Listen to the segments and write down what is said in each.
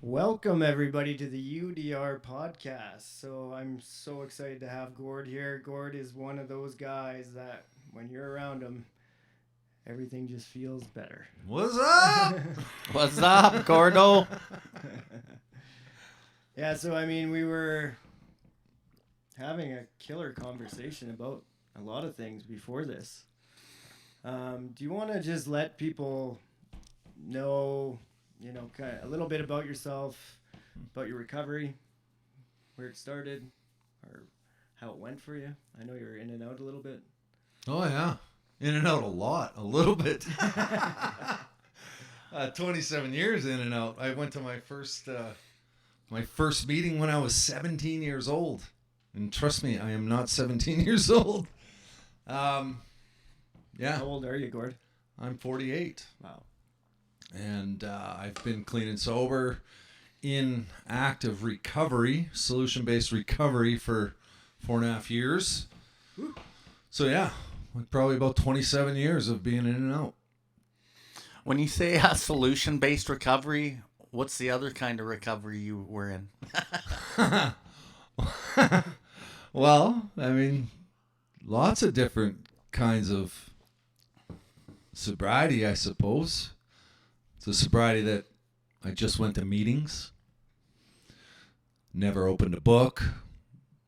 Welcome everybody to the UDR podcast. So I'm so excited to have Gord here. Gord is one of those guys that when you're around him, everything just feels better. What's up? What's up, Gordo? Yeah, so we were having a killer conversation about a lot of things before this. Do you want to just let people know, kind of a little bit about yourself, about your recovery, where it started, or how it went for you? I know you're in and out a little bit. Oh, yeah. In and out a little bit. 27 years in and out. I went to my first meeting when I was 17 years old. And trust me, I am not 17 years old. Yeah. How old are you, Gord? I'm 48. Wow. And I've been clean and sober in active recovery, solution-based recovery for 4.5 years. Woo. So yeah, probably about 27 years of being in and out. When you say solution-based recovery, what's the other kind of recovery you were in? Well, lots of different kinds of sobriety, I suppose. It's a sobriety that I just went to meetings, never opened a book.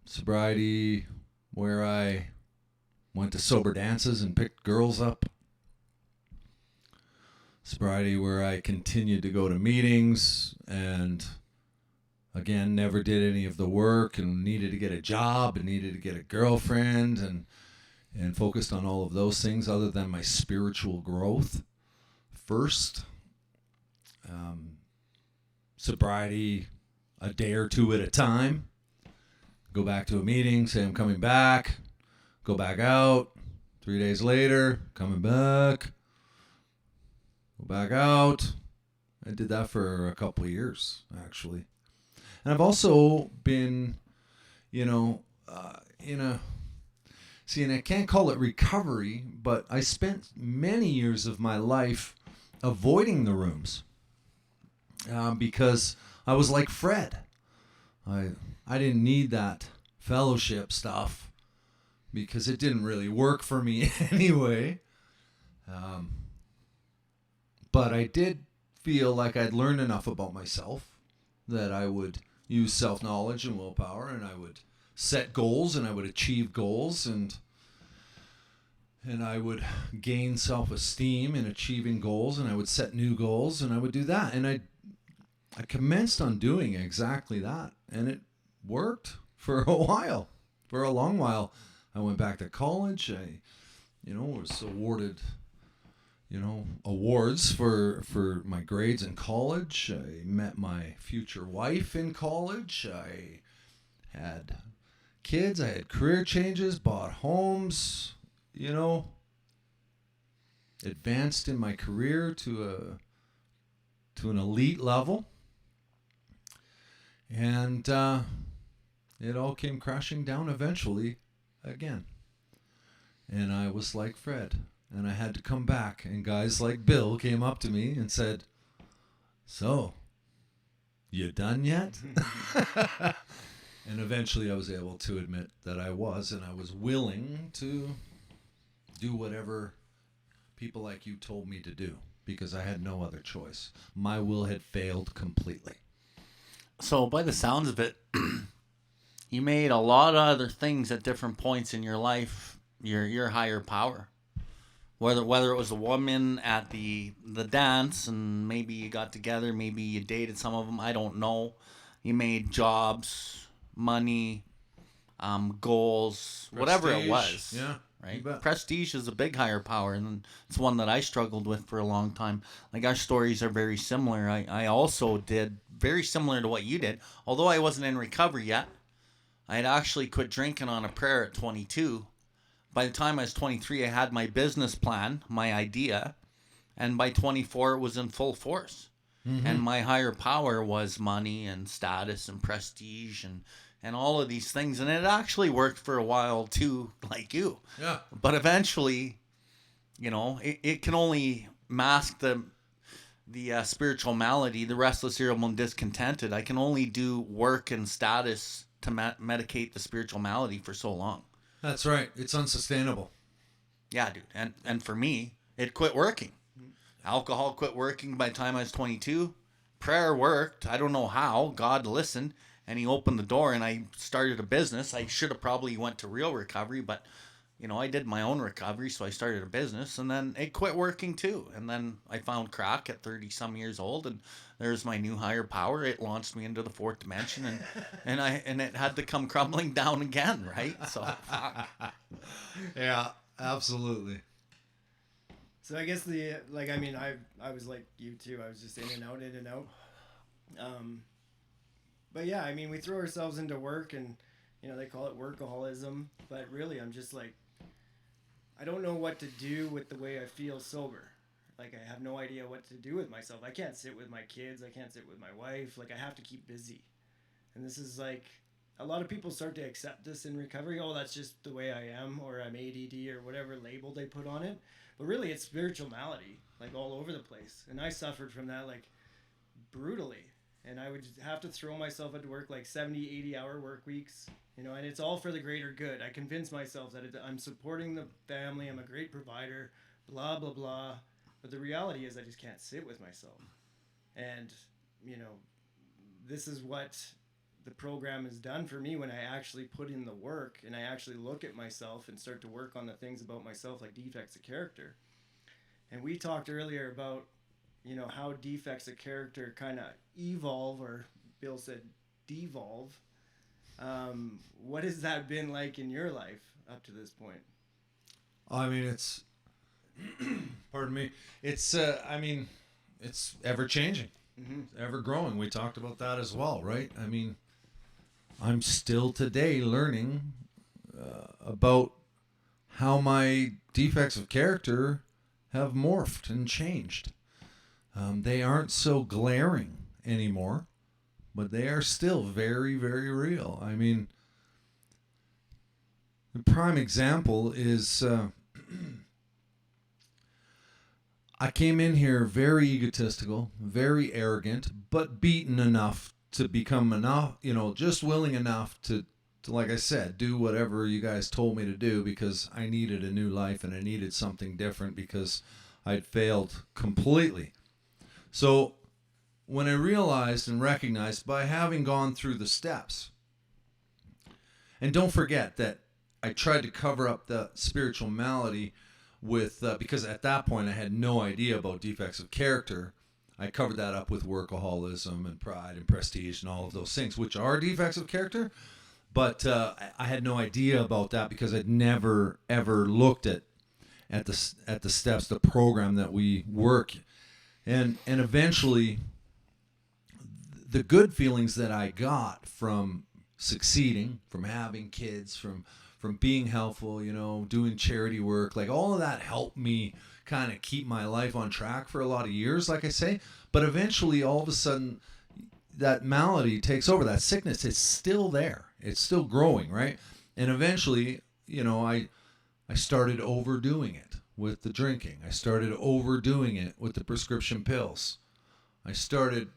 Sobriety where I went to sober dances and picked girls up. Sobriety where I continued to go to meetings and, again, never did any of the work and needed to get a job and needed to get a girlfriend and focused on all of those things other than my spiritual growth first. Sobriety a day or two at a time. Go back to a meeting, say I'm coming back, go back out. 3 days later, coming back, go back out. I did that for a couple of years, actually. And I've also been, and I can't call it recovery, but I spent many years of my life avoiding the rooms because I was like Fred. I didn't need that fellowship stuff because it didn't really work for me anyway. But I did feel like I'd learned enough about myself that I would use self-knowledge and willpower, and I would set goals and I would achieve goals, and I would gain self-esteem in achieving goals, and I would set new goals, and I would do that. And I commenced on doing exactly that, and it worked for a while, for a long while. I went back to college. I, was awarded, awards for my grades in college. I met my future wife in college. I had kids. I had career changes, bought homes, advanced in my career to an elite level. And it all came crashing down eventually again. And I was like Fred. And I had to come back. And guys like Bill came up to me and said, "So, you done yet?" And eventually I was able to admit that I was. And I was willing to do whatever people like you told me to do. Because I had no other choice. My will had failed completely. So, by the sounds of it, you made a lot of other things at different points in your life your higher power. Whether it was a woman at the dance, and maybe you got together, maybe you dated some of them, I don't know. You made jobs, money, goals, whatever it was. Yeah. Right? Prestige is a big higher power, and it's one that I struggled with for a long time. Like, our stories are very similar. I also did very similar to what you did, although I wasn't in recovery yet. I had actually quit drinking on a prayer at 22. By the time I was 23, I had my business plan, my idea, and by 24, it was in full force. Mm-hmm. And my higher power was money and status and prestige and all of these things. And it actually worked for a while too, like you. Yeah. But eventually, it can only mask the the spiritual malady, the restless, irritable, and discontented, I can only do work and status to medicate the spiritual malady for so long. That's right. It's unsustainable. Yeah, dude. And for me, it quit working. Alcohol quit working by the time I was 22. Prayer worked. I don't know how. God listened, and he opened the door, and I started a business. I should have probably went to real recovery, but I did my own recovery, so I started a business, and then it quit working too. And then I found crack at 30 some years old, and there's my new higher power. It launched me into the fourth dimension, and it had to come crumbling down again, right? So fuck. Yeah, absolutely. So I guess I was like you too. I was just in and out, in and out. But yeah, I mean, we throw ourselves into work, and they call it workaholism. But really, I'm just like, I don't know what to do with the way I feel sober. Like, I have no idea what to do with myself. I can't sit with my kids. I can't sit with my wife. Like, I have to keep busy. And this is like, a lot of people start to accept this in recovery. Oh, that's just the way I am, or I'm ADD, or whatever label they put on it. But really, it's spiritual malady, like all over the place. And I suffered from that, like, brutally. And I would have to throw myself into work like 70, 80-hour work weeks, and it's all for the greater good. I convince myself that I'm supporting the family, I'm a great provider, blah, blah, blah. But the reality is I just can't sit with myself. And, this is what the program has done for me when I actually put in the work and I actually look at myself and start to work on the things about myself, like defects of character. And we talked earlier about, how defects of character kind of evolve, or Bill said devolve. What has that been like in your life up to this point? I mean, it's, pardon me, it's, it's ever changing, ever growing. We talked about that as well, right? I mean, I'm still today learning about how my defects of character have morphed and changed. They aren't so glaring anymore, but they are still very, very real. I mean, the prime example is I came in here very egotistical, very arrogant, but beaten enough to become enough, just willing enough to, like I said, do whatever you guys told me to do, because I needed a new life and I needed something different because I'd failed completely. So when I realized and recognized, by having gone through the steps, and don't forget that I tried to cover up the spiritual malady with, because at that point I had no idea about defects of character. I covered that up with workaholism and pride and prestige and all of those things, which are defects of character. But I had no idea about that because I'd never ever looked at the steps, the program that we work, and eventually, the good feelings that I got from succeeding, from having kids, from being helpful, doing charity work, like all of that helped me kind of keep my life on track for a lot of years, like I say. But eventually, all of a sudden, that malady takes over, that sickness. It's still there. It's still growing, right? And eventually, I started overdoing it with the drinking. I started overdoing it with the prescription pills. I started,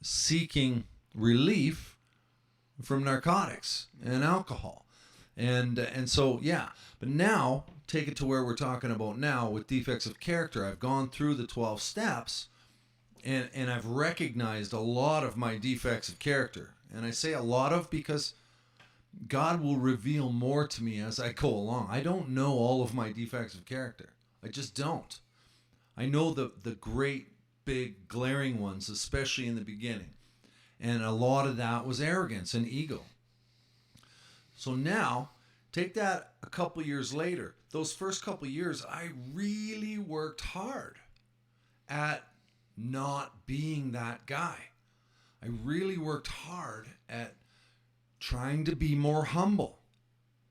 seeking relief from narcotics and alcohol. And so, yeah. But now, take it to where we're talking about now with defects of character. I've gone through the 12 steps, and I've recognized a lot of my defects of character. And I say a lot of because God will reveal more to me as I go along. I don't know all of my defects of character. I just don't. I know the great, big, glaring ones, especially in the beginning. And a lot of that was arrogance and ego. So now, take that a couple years later. Those first couple years, I really worked hard at not being that guy. I really worked hard at trying to be more humble.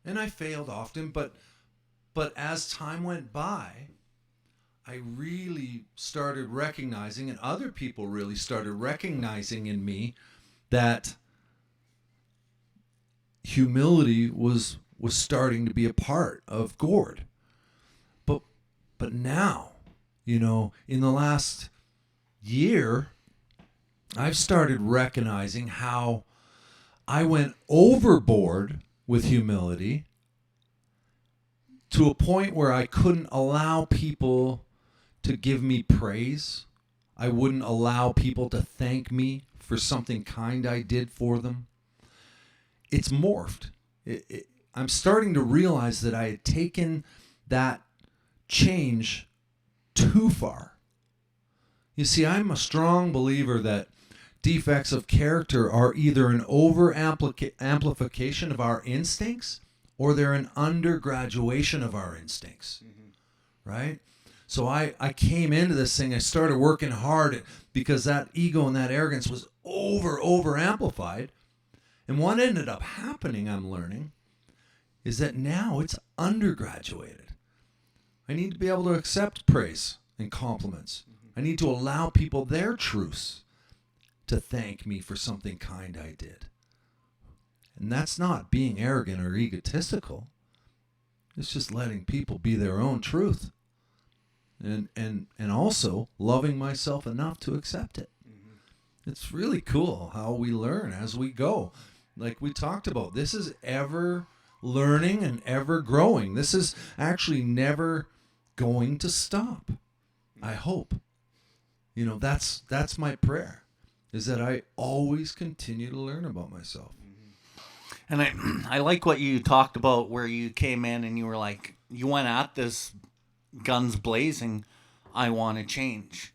And I failed often, but as time went by, I really started recognizing, and other people really started recognizing in me, that humility was starting to be a part of Gord. But now, You know, in the last year, I've started recognizing how I went overboard with humility to a point where I couldn't allow people to give me praise. I wouldn't allow people to thank me for something kind I did for them. It's morphed. I'm starting to realize that I had taken that change too far. You see, I'm a strong believer that defects of character are either an over-amplification of our instincts or they're an undergraduation of our instincts, right? So I came into this thing, I started working hard because that ego and that arrogance was over-amplified. And what ended up happening, I'm learning, is that now it's undergraduated. I need to be able to accept praise and compliments. I need to allow people their truths to thank me for something kind I did. And that's not being arrogant or egotistical. It's just letting people be their own truth. And also loving myself enough to accept it. It's really cool how we learn as we go. Like we talked about, this is ever learning and ever growing. This is actually never going to stop. I hope. You know, that's my prayer, is that I always continue to learn about myself. And I like what you talked about where you came in and you were like, you went at this guns blazing, I want to change.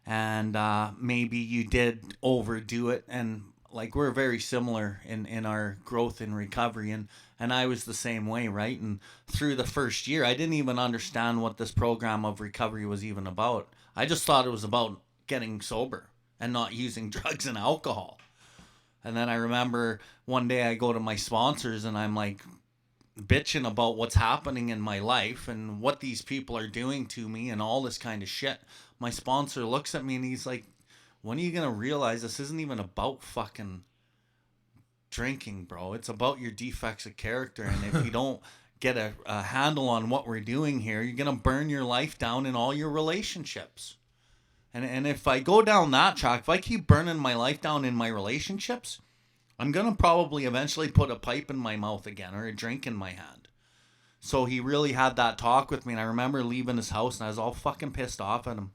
And maybe you did overdo it. And like we're very similar in our growth in recovery. And I was the same way, right? And through the first year, I didn't even understand what this program of recovery was even about. I just thought it was about getting sober and not using drugs and alcohol. And then I remember one day I go to my sponsors and I'm like bitching about what's happening in my life and what these people are doing to me and all this kind of shit. My sponsor looks at me and he's like, when are you going to realize this isn't even about fucking drinking, bro? It's about your defects of character. And if you don't get a handle on what we're doing here, you're going to burn your life down in all your relationships. And if I go down that track, if I keep burning my life down in my relationships, I'm going to probably eventually put a pipe in my mouth again or a drink in my hand. So he really had that talk with me. And I remember leaving his house and I was all fucking pissed off at him.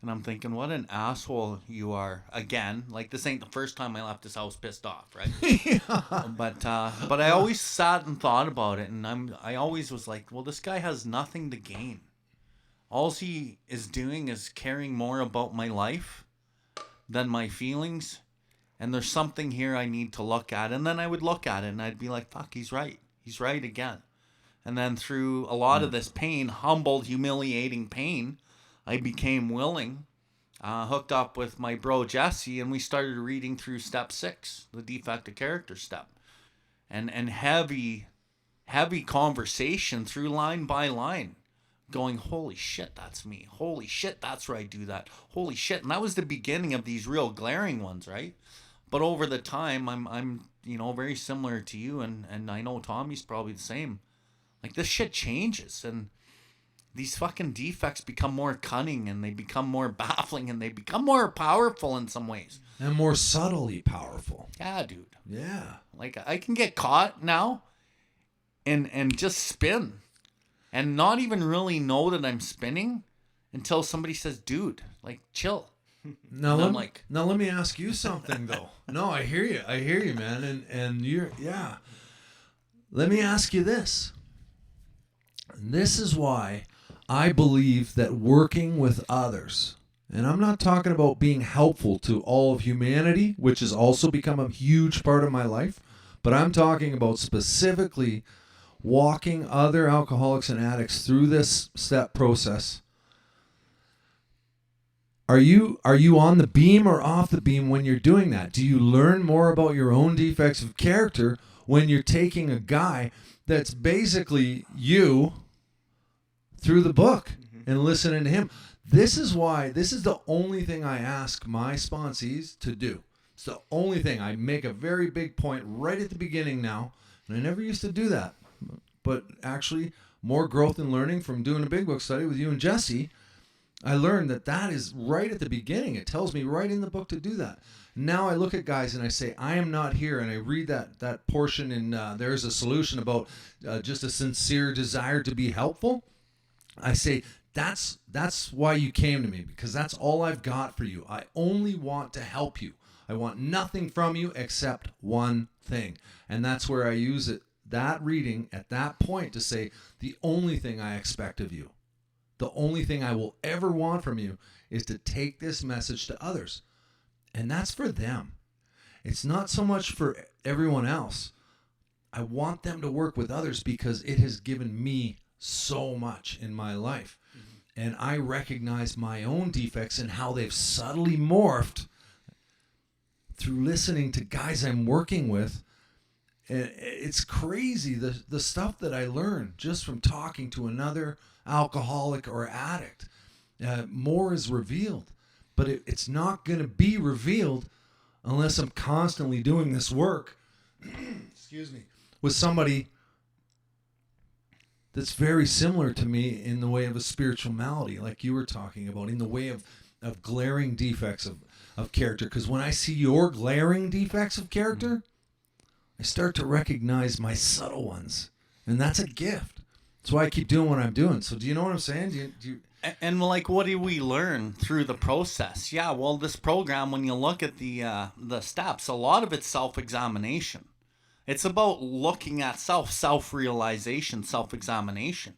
And I'm thinking, what an asshole you are. Again, like this ain't the first time I left his house pissed off, right? Yeah. But I always sat and thought about it. And I always was like, well, this guy has nothing to gain. All he is doing is caring more about my life than my feelings. And there's something here I need to look at. And then I would look at it and I'd be like, fuck, he's right. He's right again. And then through a lot of this pain, humbled, humiliating pain, I became willing, hooked up with my bro Jesse, and we started reading through step 6, the defect of character step. And heavy conversation through line by line. Going, holy shit, that's me. Holy shit, that's where I do that. Holy shit. And that was the beginning of these real glaring ones, right? But over the time, I'm very similar to you, and I know Tommy's probably the same. Like, this shit changes, and these fucking defects become more cunning, and they become more baffling, and they become more powerful in some ways. And more subtly powerful. Yeah, dude. Yeah. Like, I can get caught now and just spin. And not even really know that I'm spinning until somebody says, dude, like, chill. Now let me ask you something, though. No, I hear you, man. And you're, yeah. Let me ask you this. This is why I believe that working with others, and I'm not talking about being helpful to all of humanity, which has also become a huge part of my life, but I'm talking about specifically walking other alcoholics and addicts through this step process. Are you on the beam or off the beam when you're doing that? Do you learn more about your own defects of character when you're taking a guy that's basically you through the book and listening to him? This is the only thing I ask my sponsees to do. It's the only thing. I make a very big point right at the beginning now, and I never used to do that. But actually, more growth and learning from doing a big book study with you and Jesse I learned that is right at the beginning. It tells me right in the book to do that. Now I look at guys and I say, I am not here. And I read that portion in There's a Solution about just a sincere desire to be helpful. I say, that's why you came to me, because that's all I've got for you. I only want to help you. I want nothing from you except one thing. And that's where I use that reading at that point to say, the only thing I expect of you, the only thing I will ever want from you is to take this message to others. And that's for them. It's not so much for everyone else. I want them to work with others because it has given me so much in my life. Mm-hmm. And I recognize my own defects and how they've subtly morphed through listening to guys I'm working with. And it's crazy, the stuff that I learned just from talking to another alcoholic or addict. More is revealed, but it's not going to be revealed unless I'm constantly doing this work excuse me, with somebody that's very similar to me in the way of a spiritual malady, like you were talking about, in the way of glaring defects of character. Because when I see your glaring defects of character, I start to recognize my subtle ones, and that's a gift. That's why I keep doing what I'm doing. So do you know what I'm saying? Do you... And like, what did we learn through the process? Yeah, well, this program, when you look at the steps, a lot of it's self-examination. It's about looking at self-realization, self-examination.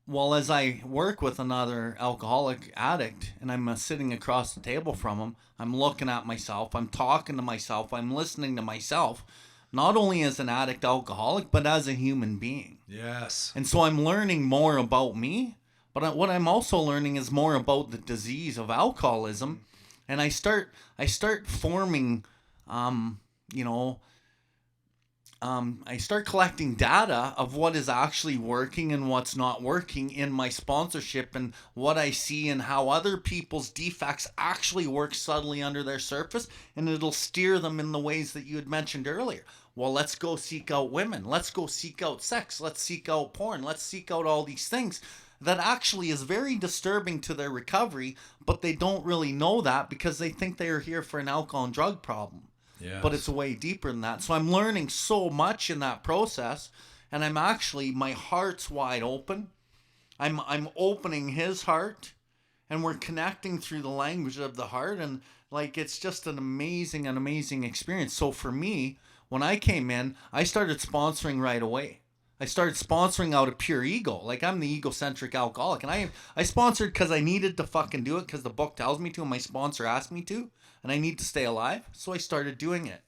Well, as I work with another alcoholic addict and I'm sitting across the table from him, I'm looking at myself, I'm talking to myself, I'm listening to myself, not only as an addict alcoholic, but as a human being. Yes. And so I'm learning more about me, but what I'm also learning is more about the disease of alcoholism. And I start forming, I start collecting data of what is actually working and what's not working in my sponsorship, and what I see and how other people's defects actually work subtly under their surface, and it'll steer them in the ways that you had mentioned earlier. Well, let's go seek out women. Let's go seek out sex. Let's seek out porn. Let's seek out all these things that actually is very disturbing to their recovery, but they don't really know that because they think they are here for an alcohol and drug problem. Yes. But it's way deeper than that. So I'm learning so much in that process, and I'm actually, my heart's wide open. I'm opening his heart, and we're connecting through the language of the heart, and like, it's just an amazing experience. So for me, when I came in, I started sponsoring right away. I started sponsoring out of pure ego. Like, I'm the egocentric alcoholic, and I sponsored because I needed to fucking do it, because the book tells me to and my sponsor asked me to, and I need to stay alive. So I started doing it.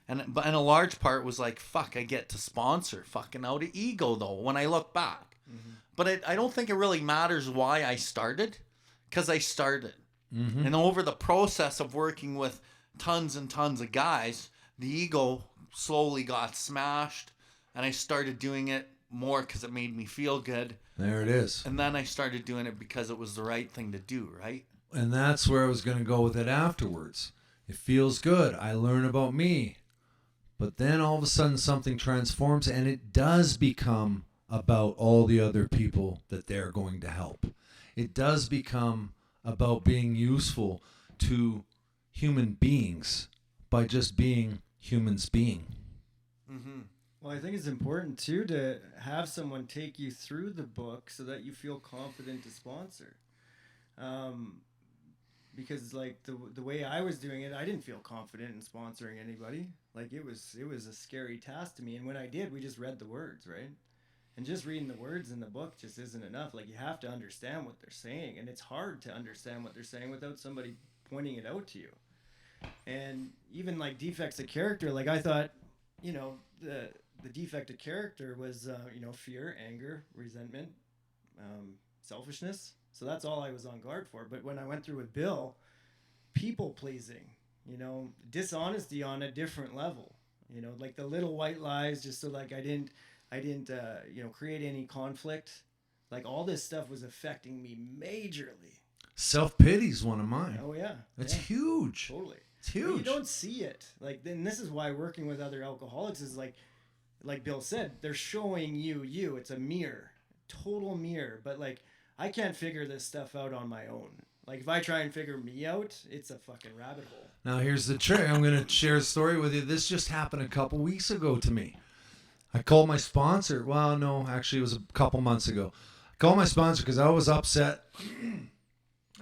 And a large part was like, fuck, I get to sponsor fucking out of ego, though, when I look back. Mm-hmm. But I don't think it really matters why I started, because I started. Mm-hmm. And over the process of working with tons and tons of guys, the ego slowly got smashed, and I started doing it more because it made me feel good. There it is. And then I started doing it because it was the right thing to do, right? And that's where I was going to go with it afterwards. It feels good. I learn about me. But then all of a sudden something transforms, and it does become about all the other people that they're going to help. It does become about being useful to human beings by just being humans being. Mm-hmm. Well, I think it's important, too, to have someone take you through the book so that you feel confident to sponsor. Because, like, the way I was doing it, I didn't feel confident in sponsoring anybody. Like, it was a scary task to me. And when I did, we just read the words, right? And just reading the words in the book just isn't enough. Like, you have to understand what they're saying. And it's hard to understand what they're saying without somebody pointing it out to you. And even, like, defects of character, like, I thought, you know, the defect of character was, fear, anger, resentment, selfishness. So that's all I was on guard for. But when I went through with Bill, people pleasing, dishonesty on a different level, like the little white lies, just so like I didn't, create any conflict. Like all this stuff was affecting me majorly. Self-pity's one of mine. Oh yeah. It's huge. Totally. It's huge. But you don't see it. Like, then this is why working with other alcoholics is like Bill said, they're showing you. It's a mirror, total mirror. But like, I can't figure this stuff out on my own. Like, if I try and figure me out, it's a fucking rabbit hole. Now, here's the trick. I'm going to share a story with you. This just happened a couple weeks ago to me. I called my sponsor. Well, no, actually, it was a couple months ago. I called my sponsor because I was upset.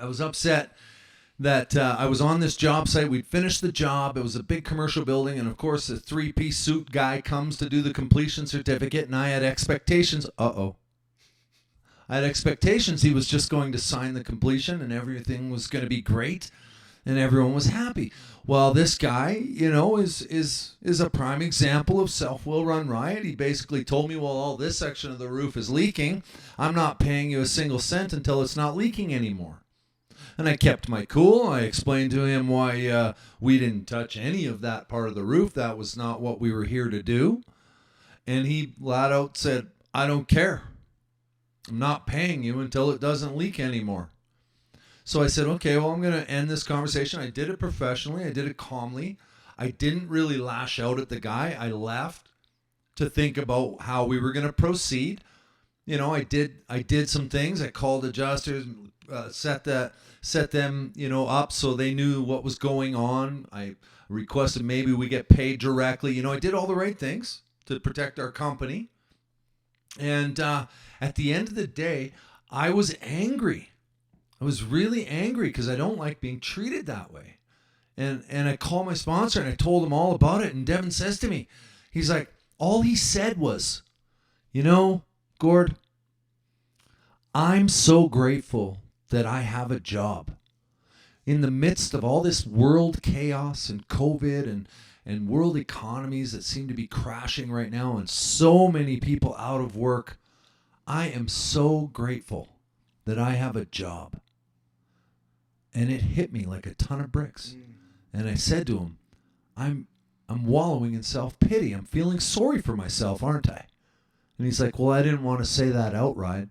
I was upset that I was on this job site. We'd finished the job. It was a big commercial building. And, of course, the 3-piece suit guy comes to do the completion certificate. And I had expectations. I had expectations he was just going to sign the completion and everything was going to be great and everyone was happy. Well, this guy, is a prime example of self-will run riot. He basically told me, well, all this section of the roof is leaking. I'm not paying you a single cent until it's not leaking anymore. And I kept my cool. I explained to him why we didn't touch any of that part of the roof. That was not what we were here to do. And he flat out said, I don't care. I'm not paying you until it doesn't leak anymore. So I said, okay, well, I'm going to end this conversation. I did it professionally. I did it calmly. I didn't really lash out at the guy. I left to think about how we were going to proceed. I did some things. I called adjusters, set them, up so they knew what was going on. I requested maybe we get paid directly. I did all the right things to protect our company. And at the end of the day, I was angry. I was really angry because I don't like being treated that way. And I called my sponsor and I told him all about it. And Devin says to me, he's like, all he said was, Gord, I'm so grateful that I have a job. In the midst of all this world chaos and COVID and world economies that seem to be crashing right now and so many people out of work, I am so grateful that I have a job. And it hit me like a ton of bricks. And I said to him, I'm wallowing in self-pity. I'm feeling sorry for myself, aren't I? And he's like, well, I didn't want to say that outright,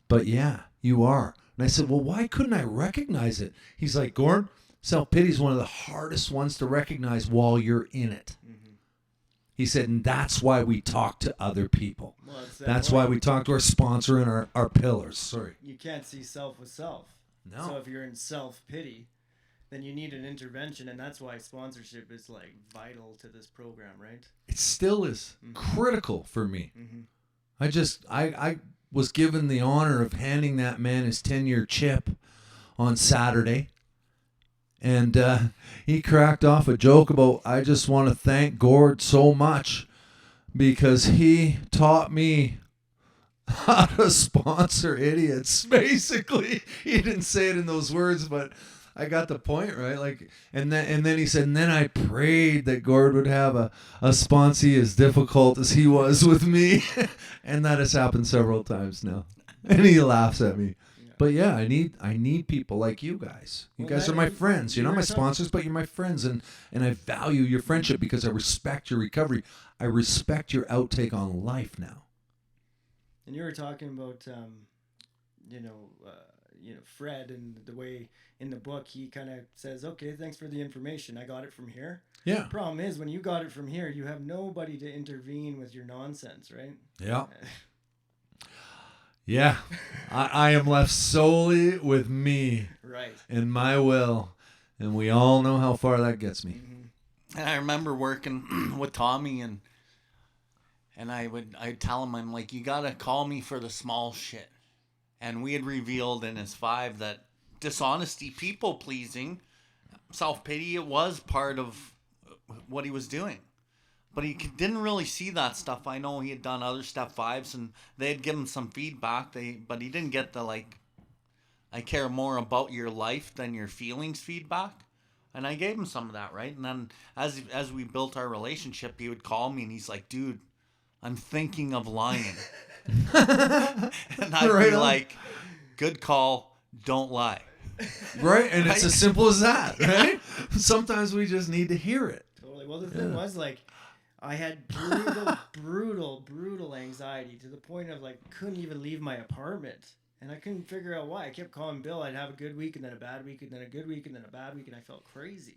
but yeah, you are. And I said, well, why couldn't I recognize it? He's like, Gord, self-pity is one of the hardest ones to recognize while you're in it. Mm-hmm. He said, and that's why we talk to other people. Well, that's why we talk to our sponsor and our pillars. Sorry. You can't see self with self. No. So if you're in self-pity, then you need an intervention, and that's why sponsorship is like vital to this program, right? It still is critical for me. Mm-hmm. I was given the honor of handing that man his 10-year chip on Saturday. And he cracked off a joke about, I just want to thank Gord so much because he taught me how to sponsor idiots. Basically, he didn't say it in those words, but I got the point, right? Like, and then he said, and then I prayed that Gord would have a sponsee as difficult as he was with me, and that has happened several times now. And he laughs at me. Yeah. But yeah, I need people like you guys. You guys are my friends. You're not my sponsors, but you're my friends, and I value your friendship because I respect your recovery. I respect your outtake on life now. And you were talking about, Fred, and the way in the book he kind of says, okay, thanks for the information. I got it from here. Yeah. The problem is when you got it from here, you have nobody to intervene with your nonsense, right? Yeah. Yeah. I am left solely with me. Right. And my will. And we all know how far that gets me. Mm-hmm. And I remember working with Tommy and I'd tell him, I'm like, you gotta call me for the small shit. And we had revealed in his 5 that dishonesty, people pleasing, self-pity, it was part of what he was doing. But he didn't really see that stuff. I know he had done other step 5s and they had given some feedback, but he didn't get the, like, I care more about your life than your feelings feedback. And I gave him some of that, right? And then as we built our relationship, he would call me and he's like, dude, I'm thinking of lying. And I'd be like, good call, don't lie. Right? And it's as simple as that, right? Sometimes we just need to hear it. Totally. Well, the thing was, like, I had brutal anxiety to the point of, like, couldn't even leave my apartment. And I couldn't figure out why. I kept calling Bill. I'd have a good week and then a bad week and then a good week and then a bad week, and I felt crazy.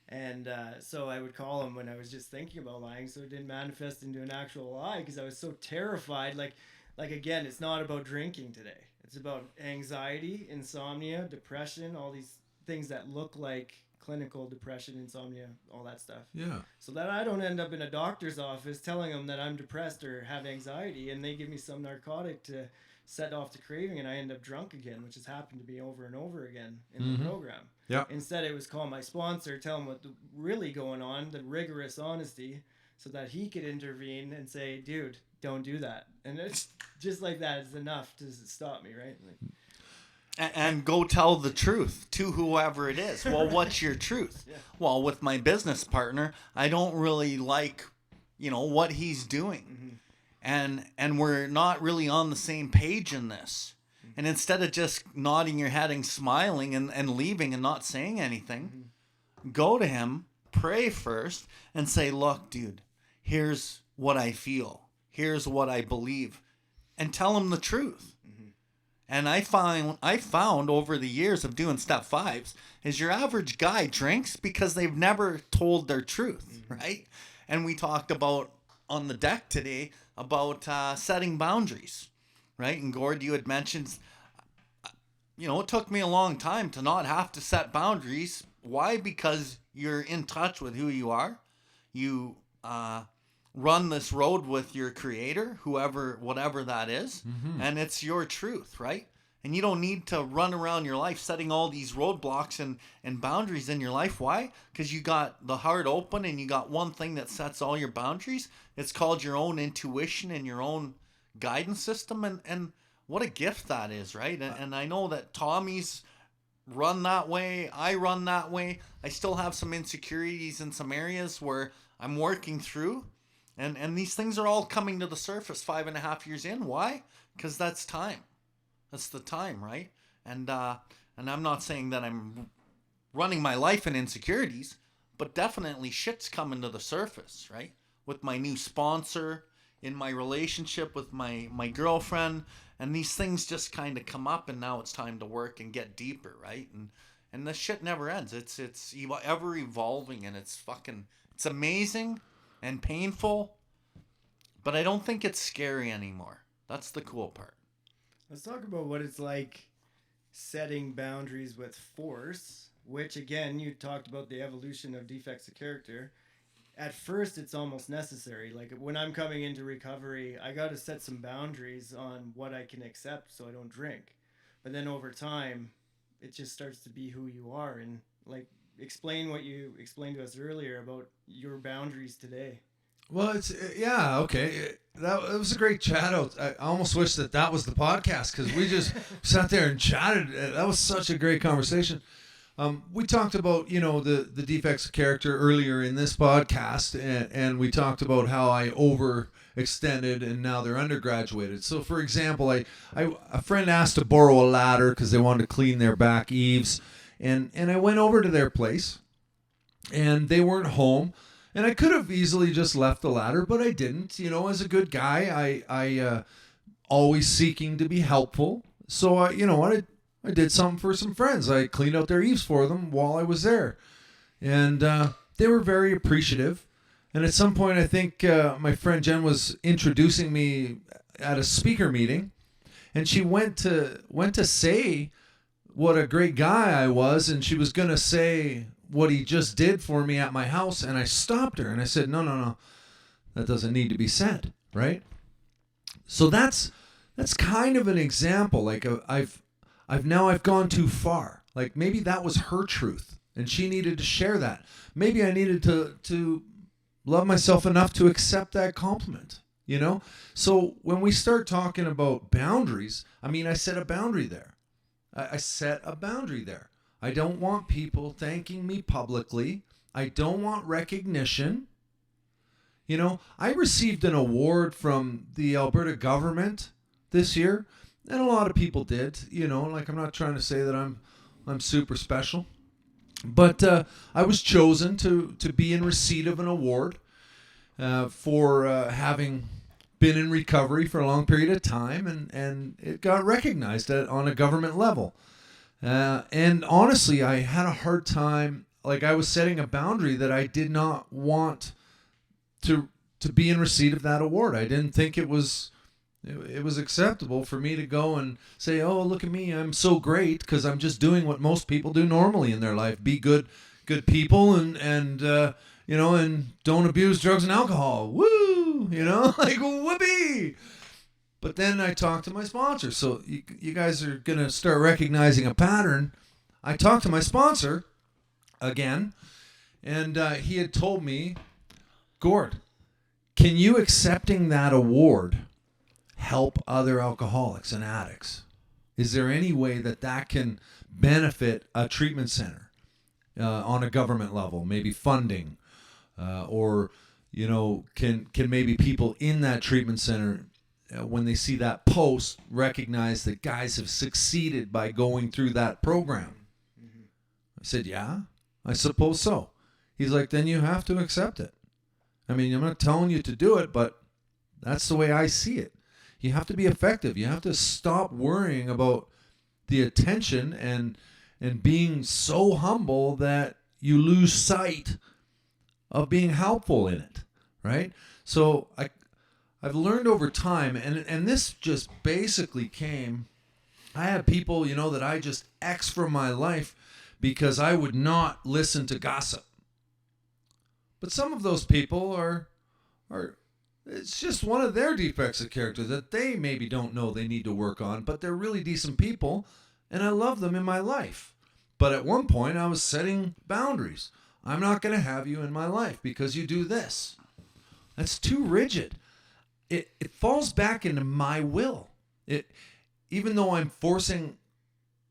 And so I would call him when I was just thinking about lying, so it didn't manifest into an actual lie because I was so terrified. Like, like, again, it's not about drinking today. It's about anxiety, insomnia, depression, all these things that look like clinical depression, insomnia, all that stuff. Yeah. So that I don't end up in a doctor's office telling them that I'm depressed or have anxiety, and they give me some narcotic to set off the craving, and I end up drunk again, which has happened to me over and over again in the program. Yeah. Instead, it was call my sponsor, tell him what's really going on, the rigorous honesty, so that he could intervene and say, dude, don't do that. And it's just like that is enough to stop me, right? Like, and go tell the truth to whoever it is. Well, what's your truth? Yeah. Well, with my business partner, I don't really like, what he's doing. And we're not really on the same page in this. And instead of just nodding your head and smiling and leaving and not saying anything, go to him, pray first, and say, look, dude, here's what I feel. Here's what I believe. And tell him the truth. And I found over the years of doing step 5s is your average guy drinks because they've never told their truth, right? And we talked about on the deck today about setting boundaries, right? And Gord, you had mentioned, it took me a long time to not have to set boundaries. Why? Because you're in touch with who you are. You run this road with your creator, whatever that is, and it's your truth, right? And you don't need to run around your life setting all these roadblocks and boundaries in your life. Why? Because you got the heart open and you got one thing that sets all your boundaries. It's called your own intuition and your own guidance system. And what a gift that is, right? And I know that Tommy's run that way. I run that way. I still have some insecurities in some areas where I'm working through. And these things are all coming to the surface 5.5 years in. Why? Because that's time. That's the time, right? And I'm not saying that I'm running my life in insecurities, but definitely shit's coming to the surface, right? With my new sponsor, in my relationship with my girlfriend, and these things just kind of come up, and now it's time to work and get deeper, right? And the shit never ends. It's ever evolving, and it's amazing and painful, but I don't think it's scary anymore. That's the cool part. Let's talk about what it's like setting boundaries with force, which, again, you talked about the evolution of defects of character. At first, it's almost necessary. Like, when I'm coming into recovery, I got to set some boundaries on what I can accept so I don't drink. But then over time, it just starts to be who you are. And, like, explain what you explained to us earlier about your boundaries today. Well, okay. That was a great chat out. I almost wish that was the podcast because we just sat there and chatted. That was such a great conversation. We talked about, the defects of character earlier in this podcast, and we talked about how I overextended and now they're undergraduated. So, for example, a friend asked to borrow a ladder because they wanted to clean their back eaves, and I went over to their place, and they weren't home. And I could have easily just left the ladder, but I didn't. As a good guy, I always seeking to be helpful. So, I did something for some friends. I cleaned out their eaves for them while I was there. And they were very appreciative. And at some point, I think my friend Jen was introducing me at a speaker meeting. And she went to say what a great guy I was. And she was going to say what he just did for me at my house, and I stopped her and I said, no, that doesn't need to be said, right? So that's kind of an example. Like I've gone too far. Like maybe that was her truth and she needed to share that. Maybe I needed to love myself enough to accept that compliment, So when we start talking about boundaries, I set a boundary there. I set a boundary there. I don't want people thanking me publicly. I don't want recognition. I received an award from the Alberta government this year, and a lot of people did. I'm not trying to say that I'm super special, but I was chosen to be in receipt of an award for having been in recovery for a long period of time, and it got recognized on a government level. And honestly, I had a hard time. Like I was setting a boundary that I did not want to be in receipt of that award. I didn't think it was It was acceptable for me to go and say, oh, look at me, I'm so great, because I'm just doing what most people do normally in their life. Be good people and and don't abuse drugs and alcohol. Woo! Like, whoopee! But then I talked to my sponsor. So you guys are going to start recognizing a pattern. I talked to my sponsor again, and he had told me, Gord, can you accepting that award help other alcoholics and addicts? Is there any way that can benefit a treatment center on a government level, maybe funding, or can maybe people in that treatment center, when they see that post, recognize that guys have succeeded by going through that program? Mm-hmm. I said, yeah, I suppose so. He's like, then you have to accept it. I mean, I'm not telling you to do it, but that's the way I see it. You have to be effective. You have to stop worrying about the attention and being so humble that you lose sight of being helpful in it, right? So I've learned over time, and this just basically came, I had people, that I just X from my life because I would not listen to gossip. But some of those people are it's just one of their defects of character that they maybe don't know they need to work on, but they're really decent people, and I love them in my life. But at one point, I was setting boundaries. I'm not going to have you in my life because you do this. That's too rigid. It falls back into my will. Even though I'm forcing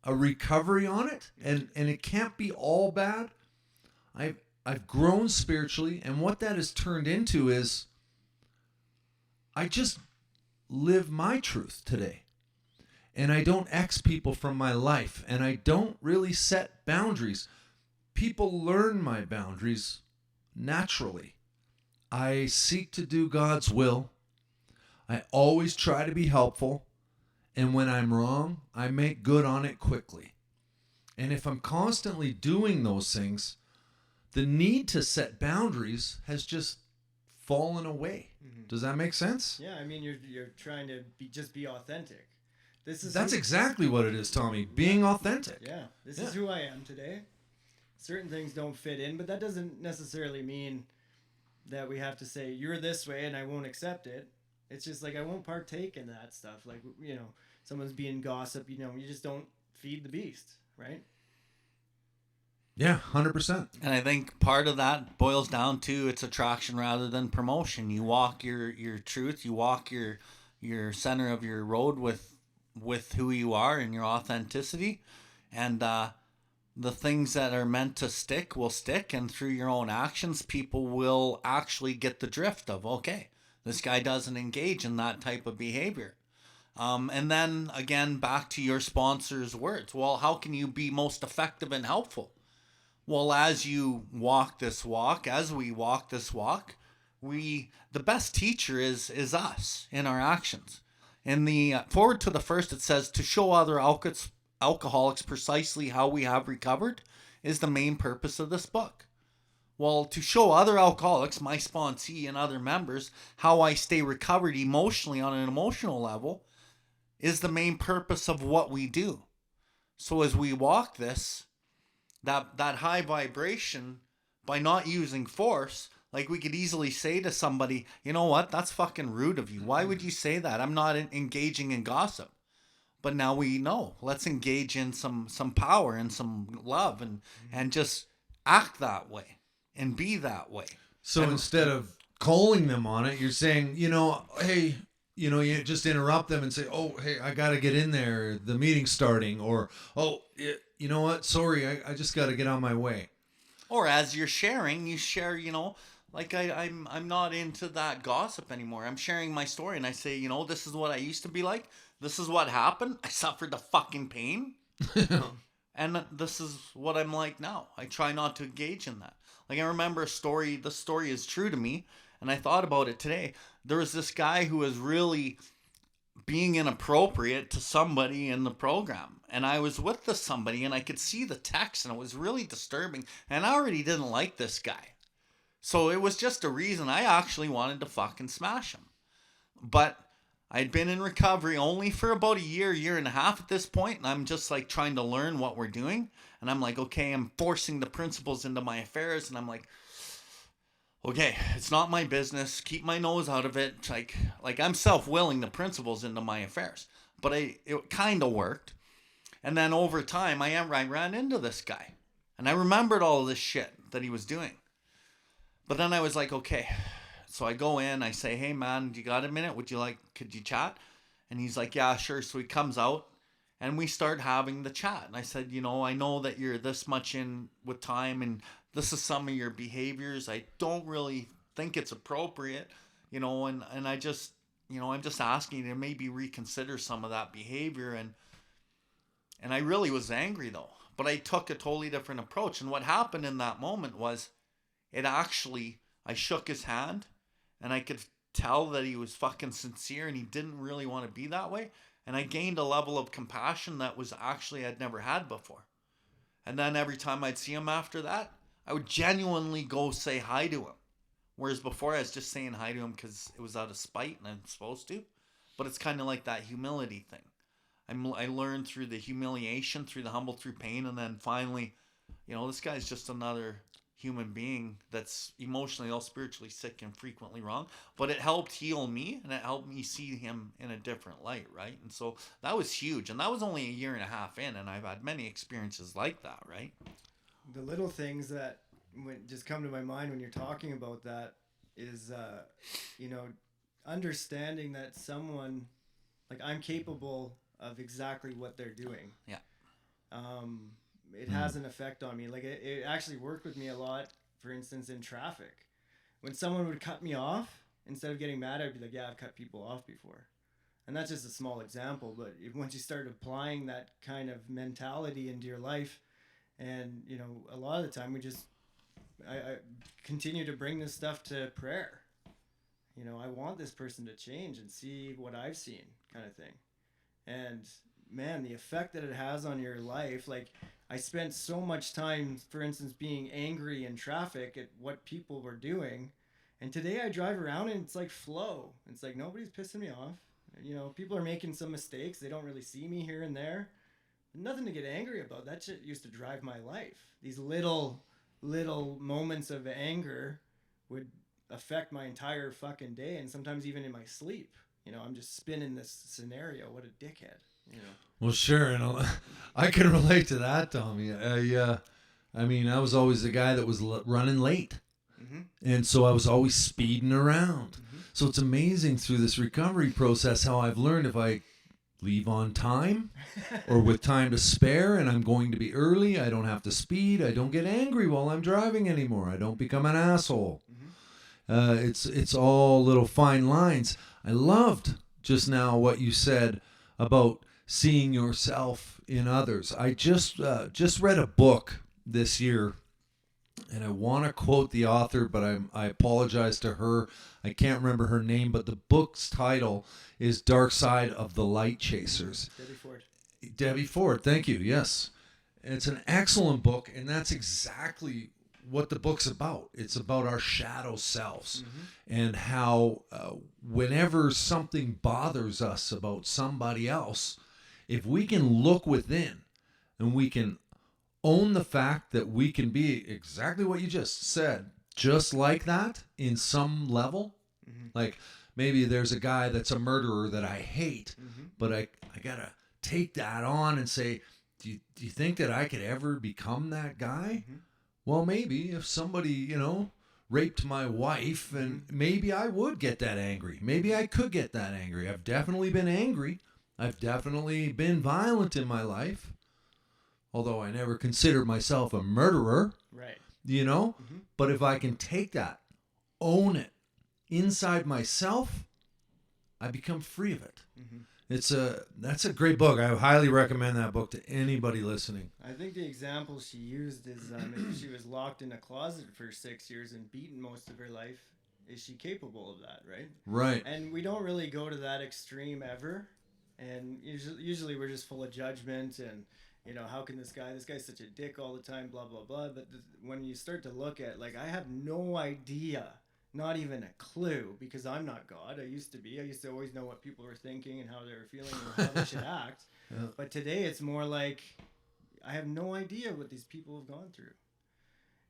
a recovery on it, and it can't be all bad, I've grown spiritually, and what that has turned into is I just live my truth today. And I don't X people from my life, and I don't really set boundaries. People learn my boundaries naturally. I seek to do God's will. I always try to be helpful. And when I'm wrong, I make good on it quickly. And if I'm constantly doing those things, the need to set boundaries has just fallen away. Mm-hmm. Does that make sense? Yeah, I mean, you're trying to be authentic. That's exactly what it is, Tommy. Being authentic. Yeah, this is who I am today. Certain things don't fit in, but that doesn't necessarily mean that we have to say, you're this way and I won't accept it. It's just like, I won't partake in that stuff. Like, someone's being gossip, you just don't feed the beast, right? Yeah, 100%. And I think part of that boils down to it's attraction rather than promotion. You walk your truth, you walk your center of your road with who you are and your authenticity, and the things that are meant to stick will stick, and through your own actions people will actually get the drift of, okay, this guy doesn't engage in that type of behavior. And then again, back to your sponsor's words, well, how can you be most effective and helpful? Well, as you walk this walk, as we walk this walk, the best teacher is us in our actions. In the forward to the first, it says, to show other alcoholics precisely how we have recovered is the main purpose of this book. Well, to show other alcoholics, my sponsee and other members, how I stay recovered emotionally on an emotional level is the main purpose of what we do. So as we walk this, that high vibration, by not using force, like we could easily say to somebody, you know what, that's fucking rude of you. Why would you say that? I'm not engaging in gossip. But now we know, let's engage in some power and some love and just act that way and be that way. So instead of calling them on it, you're saying, hey, you just interrupt them and say, oh, hey, I got to get in there. The meeting's starting. Or, oh, you know what? Sorry, I just got to get on my way. Or as you're sharing, you share, like I'm not into that gossip anymore. I'm sharing my story and I say, this is what I used to be like. This is what happened. I suffered the fucking pain. And this is what I'm like now. I try not to engage in that. Like I remember a story, the story is true to me. And I thought about it today. There was this guy who was really being inappropriate to somebody in the program. And I was with this somebody and I could see the text and it was really disturbing. And I already didn't like this guy. So it was just a reason I actually wanted to fucking smash him. But I'd been in recovery only for about a year and a half at this point, and I'm just like trying to learn what we're doing. And I'm like, okay, I'm forcing the principles into my affairs, and I'm like, okay, it's not my business. Keep my nose out of it. Like I'm self-willing the principles into my affairs, but it kind of worked. And then over time, I ran into this guy, and I remembered all of this shit that he was doing. But then I was like, okay. So I go in, I say, hey man, do you got a minute? Could you chat? And he's like, yeah, sure. So he comes out and we start having the chat. And I said, I know that you're this much in with time and this is some of your behaviors. I don't really think it's appropriate, and I just, I'm just asking you to maybe reconsider some of that behavior. And I really was angry though, but I took a totally different approach. And what happened in that moment was I shook his hand and I could tell that he was fucking sincere and he didn't really want to be that way. And I gained a level of compassion that was actually I'd never had before. And then every time I'd see him after that, I would genuinely go say hi to him. Whereas before I was just saying hi to him because it was out of spite and I'm supposed to. But it's kind of like that humility thing. I learned through the humiliation, through the humble, through pain. And then finally, this guy's just another human being that's emotionally or spiritually sick and frequently wrong, but it helped heal me and it helped me see him in a different light, right? And so that was huge, and that was only a year and a half in, and I've had many experiences like that, right? The little things that just come to my mind when you're talking about that is understanding that someone, like, I'm capable of exactly what they're doing. Yeah. It has an effect on me. Like it actually worked with me a lot, for instance, in traffic. When someone would cut me off, instead of getting mad, I'd be like, yeah, I've cut people off before. And that's just a small example, but once you start applying that kind of mentality into your life, and, a lot of the time I continue to bring this stuff to prayer. I want this person to change and see what I've seen, kind of thing. And man, the effect that it has on your life, like, I spent so much time, for instance, being angry in traffic at what people were doing. And today I drive around and it's like flow. It's like nobody's pissing me off. People are making some mistakes. They don't really see me here and there. Nothing to get angry about. That shit used to drive my life. These little moments of anger would affect my entire fucking day, and sometimes even in my sleep. I'm just spinning this scenario. What a dickhead. Well, sure, and I can relate to that, Tommy. I was always the guy that was running late, and so I was always speeding around. So it's amazing through this recovery process how I've learned if I leave on time or with time to spare and I'm going to be early, I don't have to speed. I don't get angry while I'm driving anymore. I don't become an asshole. It's all little fine lines. I loved just now what you said about seeing yourself in others. I just read a book this year, and I want to quote the author, but I apologize to her. I can't remember her name, but the book's title is Dark Side of the Light Chasers. Debbie Ford, thank you, yes. It's an excellent book, and that's exactly what the book's about. It's about our shadow selves and how whenever something bothers us about somebody else, if we can look within and we can own the fact that we can be exactly what you just said, just like that in some level. Like maybe there's a guy that's a murderer that I hate, but I gotta take that on and say, do you think that I could ever become that guy? Well, maybe if somebody, raped my wife, and maybe I would get that angry. Maybe I could get that angry. I've definitely been angry. I've definitely been violent in my life, although I never considered myself a murderer. Right. But if I can take that, own it inside myself, I become free of it. That's a great book. I highly recommend that book to anybody listening. I think the example she used is if she was locked in a closet for 6 years and beaten most of her life, is she capable of that, right? Right. And we don't really go to that extreme ever. And usually we're just full of judgment and, how can this guy's such a dick all the time, blah, blah, blah. But when you start to look at, like, I have no idea not even a clue, because I'm not God. I used to always know what people were thinking and how they were feeling and how they should act. Yeah. But today it's more like I have no idea what these people have gone through.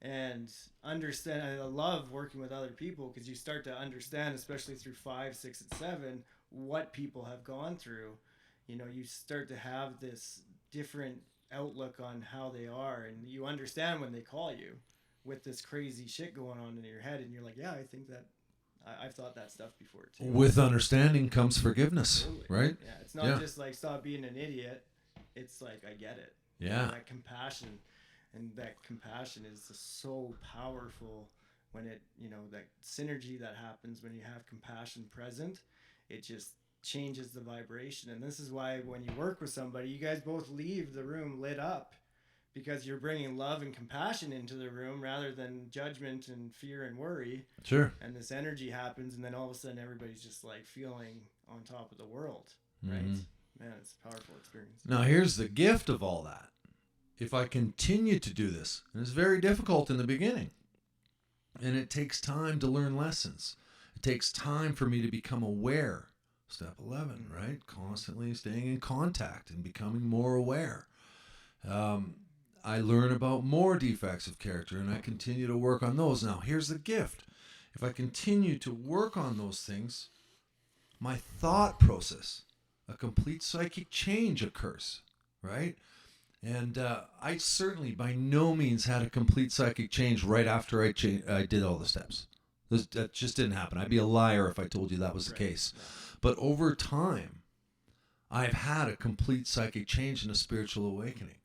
And understand, I love working with other people, because you start to understand, especially through 5, 6, and 7, what people have gone through. You know, you start to have this different outlook on how they are, and you understand when they call you with this crazy shit going on in your head, and you're like, yeah, I think that I've thought that stuff before too. With understanding comes forgiveness, Totally. right? Yeah, it's not just like stop being an idiot. It's like, I get it. Yeah. And that compassion. And that compassion is just so powerful when it, you know, that synergy that happens when you have compassion present. It just changes the vibration. And this is why when you work with somebody, you guys both leave the room lit up, because you're bringing love and compassion into the room rather than judgment and fear and worry. Sure. And this energy happens, and then all of a sudden everybody's just like feeling on top of the world, right? Mm-hmm. Man, it's a powerful experience. Now, here's the gift of all that. If I continue to do this, and it's very difficult in the beginning, and it takes time to learn lessons. It takes time for me to become aware. Step 11, right? Constantly staying in contact and becoming more aware. I learn about more defects of character, and I continue to work on those. Now, here's the gift. If I continue to work on those things, my thought process, a complete psychic change occurs, right? And I certainly by no means had a complete psychic change right after I did all the steps. That just didn't happen. I'd be a liar if I told you that was the case. But over time, I've had a complete psychic change and a spiritual awakening.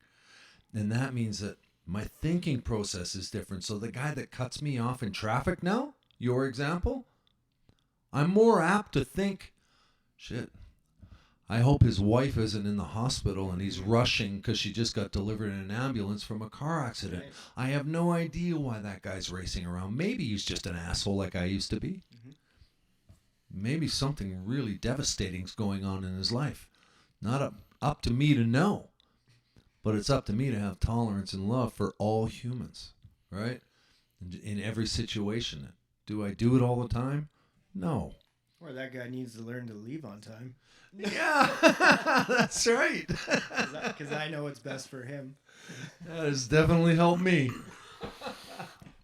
And that means that my thinking process is different. So the guy that cuts me off in traffic now, your example, I'm more apt to think, shit, I hope his wife isn't in the hospital and he's rushing because she just got delivered in an ambulance from a car accident. Right. I have no idea why that guy's racing around. Maybe he's just an asshole like I used to be. Mm-hmm. Maybe something really devastating is going on in his life. Not up to me to know, but it's up to me to have tolerance and love for all humans, right? In every situation. Do I do it all the time? No. Or that guy needs to learn to leave on time. Yeah, that's right. Because I know what's best for him. That has definitely helped me.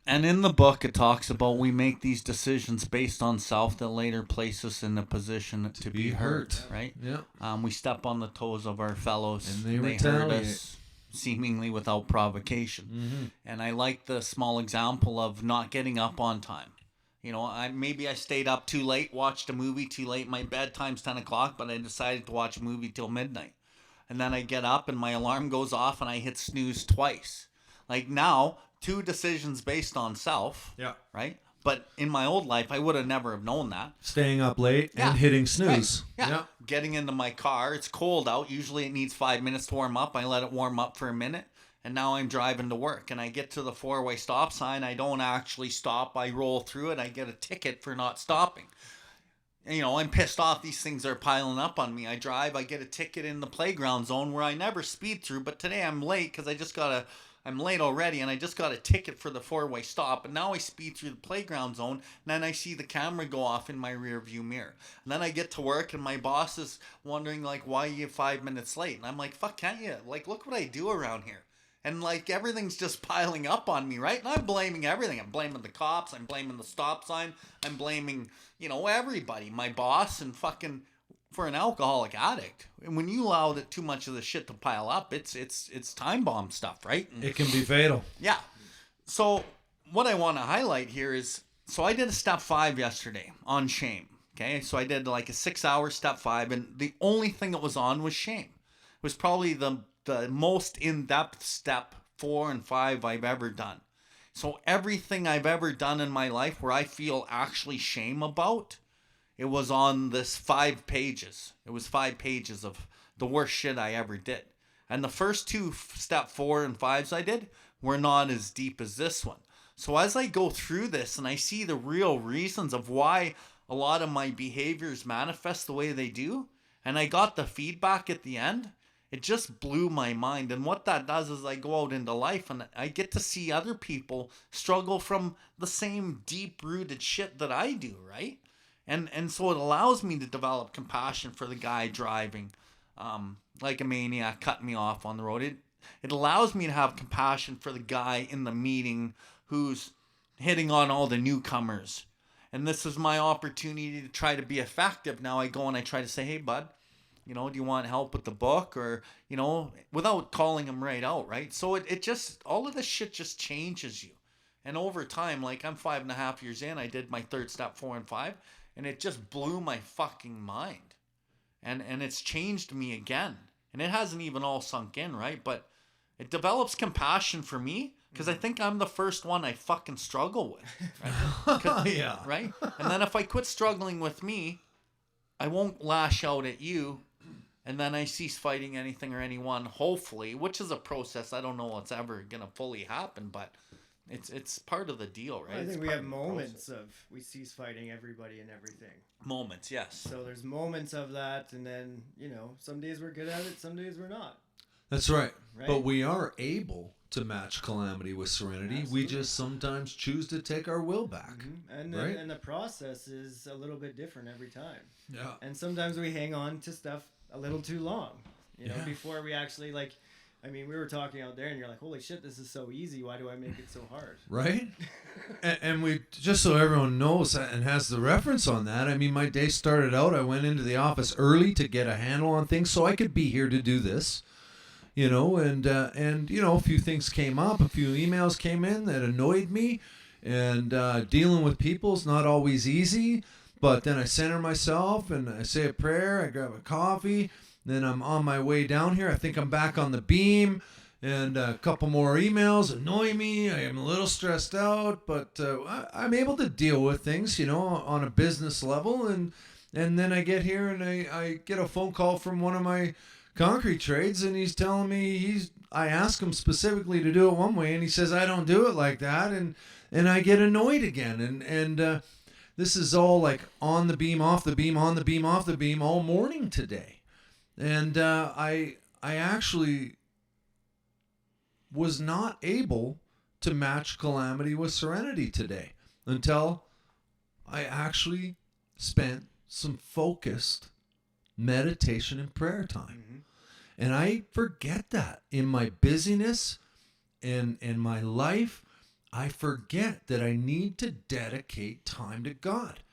And in the book, it talks about we make these decisions based on self that later place us in a position to be hurt, right? Yeah. We step on the toes of our fellows. And they hurt retaliate. us seemingly without provocation. Mm-hmm. And I like the small example of not getting up on time. You know, maybe I stayed up too late, watched a movie too late. My bedtime's 10 o'clock, but I decided to watch a movie till midnight. And then I get up and my alarm goes off and I hit snooze twice. Like now, 2 decisions based on self. Yeah. Right? But in my old life, I would have never have known that. Staying up late and hitting snooze. Right. Yeah. Getting into my car. It's cold out. Usually it needs 5 minutes to warm up. I let it warm up for a minute. And now I'm driving to work. And I get to the 4-way stop sign. I don't actually stop. I roll through it. I get a ticket for not stopping. And, you know, I'm pissed off. These things are piling up on me. I drive. I get a ticket in the playground zone where I never speed through. But today I'm late because I'm late already, and I just got a ticket for the 4-way stop, and now I speed through the playground zone, and then I see the camera go off in my rear view mirror. And then I get to work, and my boss is wondering, like, why are you 5 minutes late? And I'm like, fuck, can't you? Like, look what I do around here. And, like, everything's just piling up on me, right? And I'm blaming everything. I'm blaming the cops. I'm blaming the stop sign. I'm blaming, you know, everybody. My boss and fucking... For an alcoholic addict, and when you allow that too much of the shit to pile up, it's time bomb stuff, right? It can be fatal. Yeah. So what I want to highlight here is, so I did a step 5 yesterday on shame. Okay, so I did like a 6-hour step 5, and the only thing that was on was shame. It was probably the most in-depth step 4 and 5 I've ever done. So everything I've ever done in my life where I feel actually shame about, it was on this 5 pages. It was 5 pages of the worst shit I ever did. And the first 2 step 4 and 5s I did were not as deep as this one. So as I go through this and I see the real reasons of why a lot of my behaviors manifest the way they do, and I got the feedback at the end, it just blew my mind. And what that does is I go out into life and I get to see other people struggle from the same deep-rooted shit that I do, right? And so it allows me to develop compassion for the guy driving like a maniac, cutting me off on the road. It allows me to have compassion for the guy in the meeting who's hitting on all the newcomers. And this is my opportunity to try to be effective. Now I go and I try to say, hey, bud, do you want help with the book? Or, without calling him right out, right? So it just, all of this shit just changes you. And over time, like I'm 5.5 years in, I did my third step 4 and 5, and it just blew my fucking mind. And it's changed me again. And it hasn't even all sunk in, right? But it develops compassion for me because I think I'm the first one I fucking struggle with. Right? Yeah. Right? And then if I quit struggling with me, I won't lash out at you. And then I cease fighting anything or anyone, hopefully, which is a process. I don't know what's ever going to fully happen, but it's part of the deal, right? I think it's we part have of the moments process. we cease fighting everybody and everything. Moments, yes. So there's moments of that, and then, some days we're good at it, some days we're not. That's right. Right? But we are able to match calamity with serenity. Absolutely. We just sometimes choose to take our will back. Mm-hmm. Right? And the process is a little bit different every time. Yeah. And sometimes we hang on to stuff a little too long, Yeah. before we actually we were talking out there and you're like, holy shit, this is so easy. Why do I make it so hard? Right? and we, just so everyone knows and has the reference on that, my day started out, I went into the office early to get a handle on things so I could be here to do this. And a few things came up, a few emails came in that annoyed me, and dealing with people is not always easy, but then I center myself and I say a prayer, I grab a coffee, then I'm on my way down here. I think I'm back on the beam, and a couple more emails annoy me. I am a little stressed out, but I'm able to deal with things, on a business level, and then I get here and I get a phone call from one of my concrete trades, and he's telling me I ask him specifically to do it one way, and he says I don't do it like that, and I get annoyed again, and this is all like on the beam, off the beam, on the beam, off the beam all morning today, and I actually was not able to match calamity with serenity today until I actually spent some focused meditation and prayer time. Mm-hmm. And I forget that in my busyness and in my life. I forget that I need to dedicate time to God.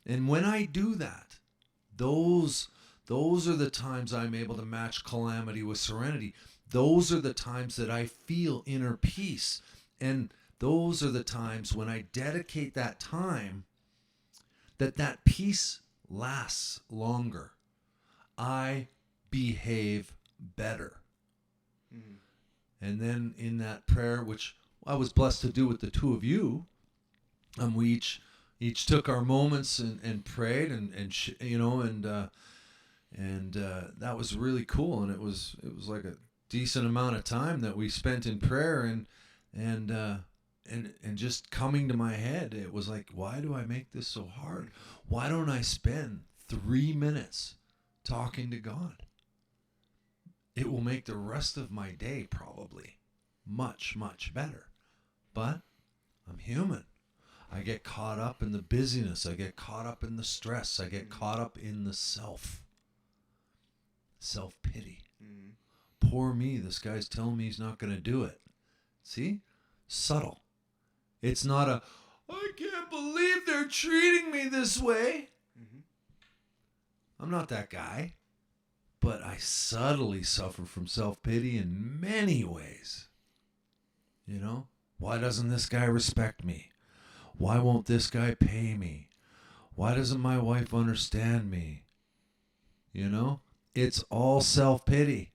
And when I do that, those are the times I'm able to match calamity with serenity. Those are the times that I feel inner peace. And those are the times when I dedicate that time that peace lasts longer. I behave better. Mm-hmm. And then in that prayer, which I was blessed to do with the two of you, we each took our moments and prayed and that was really cool. And it was like a decent amount of time that we spent in prayer and just coming to my head. It was like, why do I make this so hard? Why don't I spend 3 minutes talking to God? It will make the rest of my day probably much, much better. But I'm human. I get caught up in the busyness. I get caught up in the stress. I get caught up in the self-pity. Mm. Poor me. This guy's telling me he's not going to do it. See? Subtle. It's not I can't believe they're treating me this way. Mm-hmm. I'm not that guy. But I subtly suffer from self-pity in many ways. Why doesn't this guy respect me? Why won't this guy pay me? Why doesn't my wife understand me? It's all self-pity.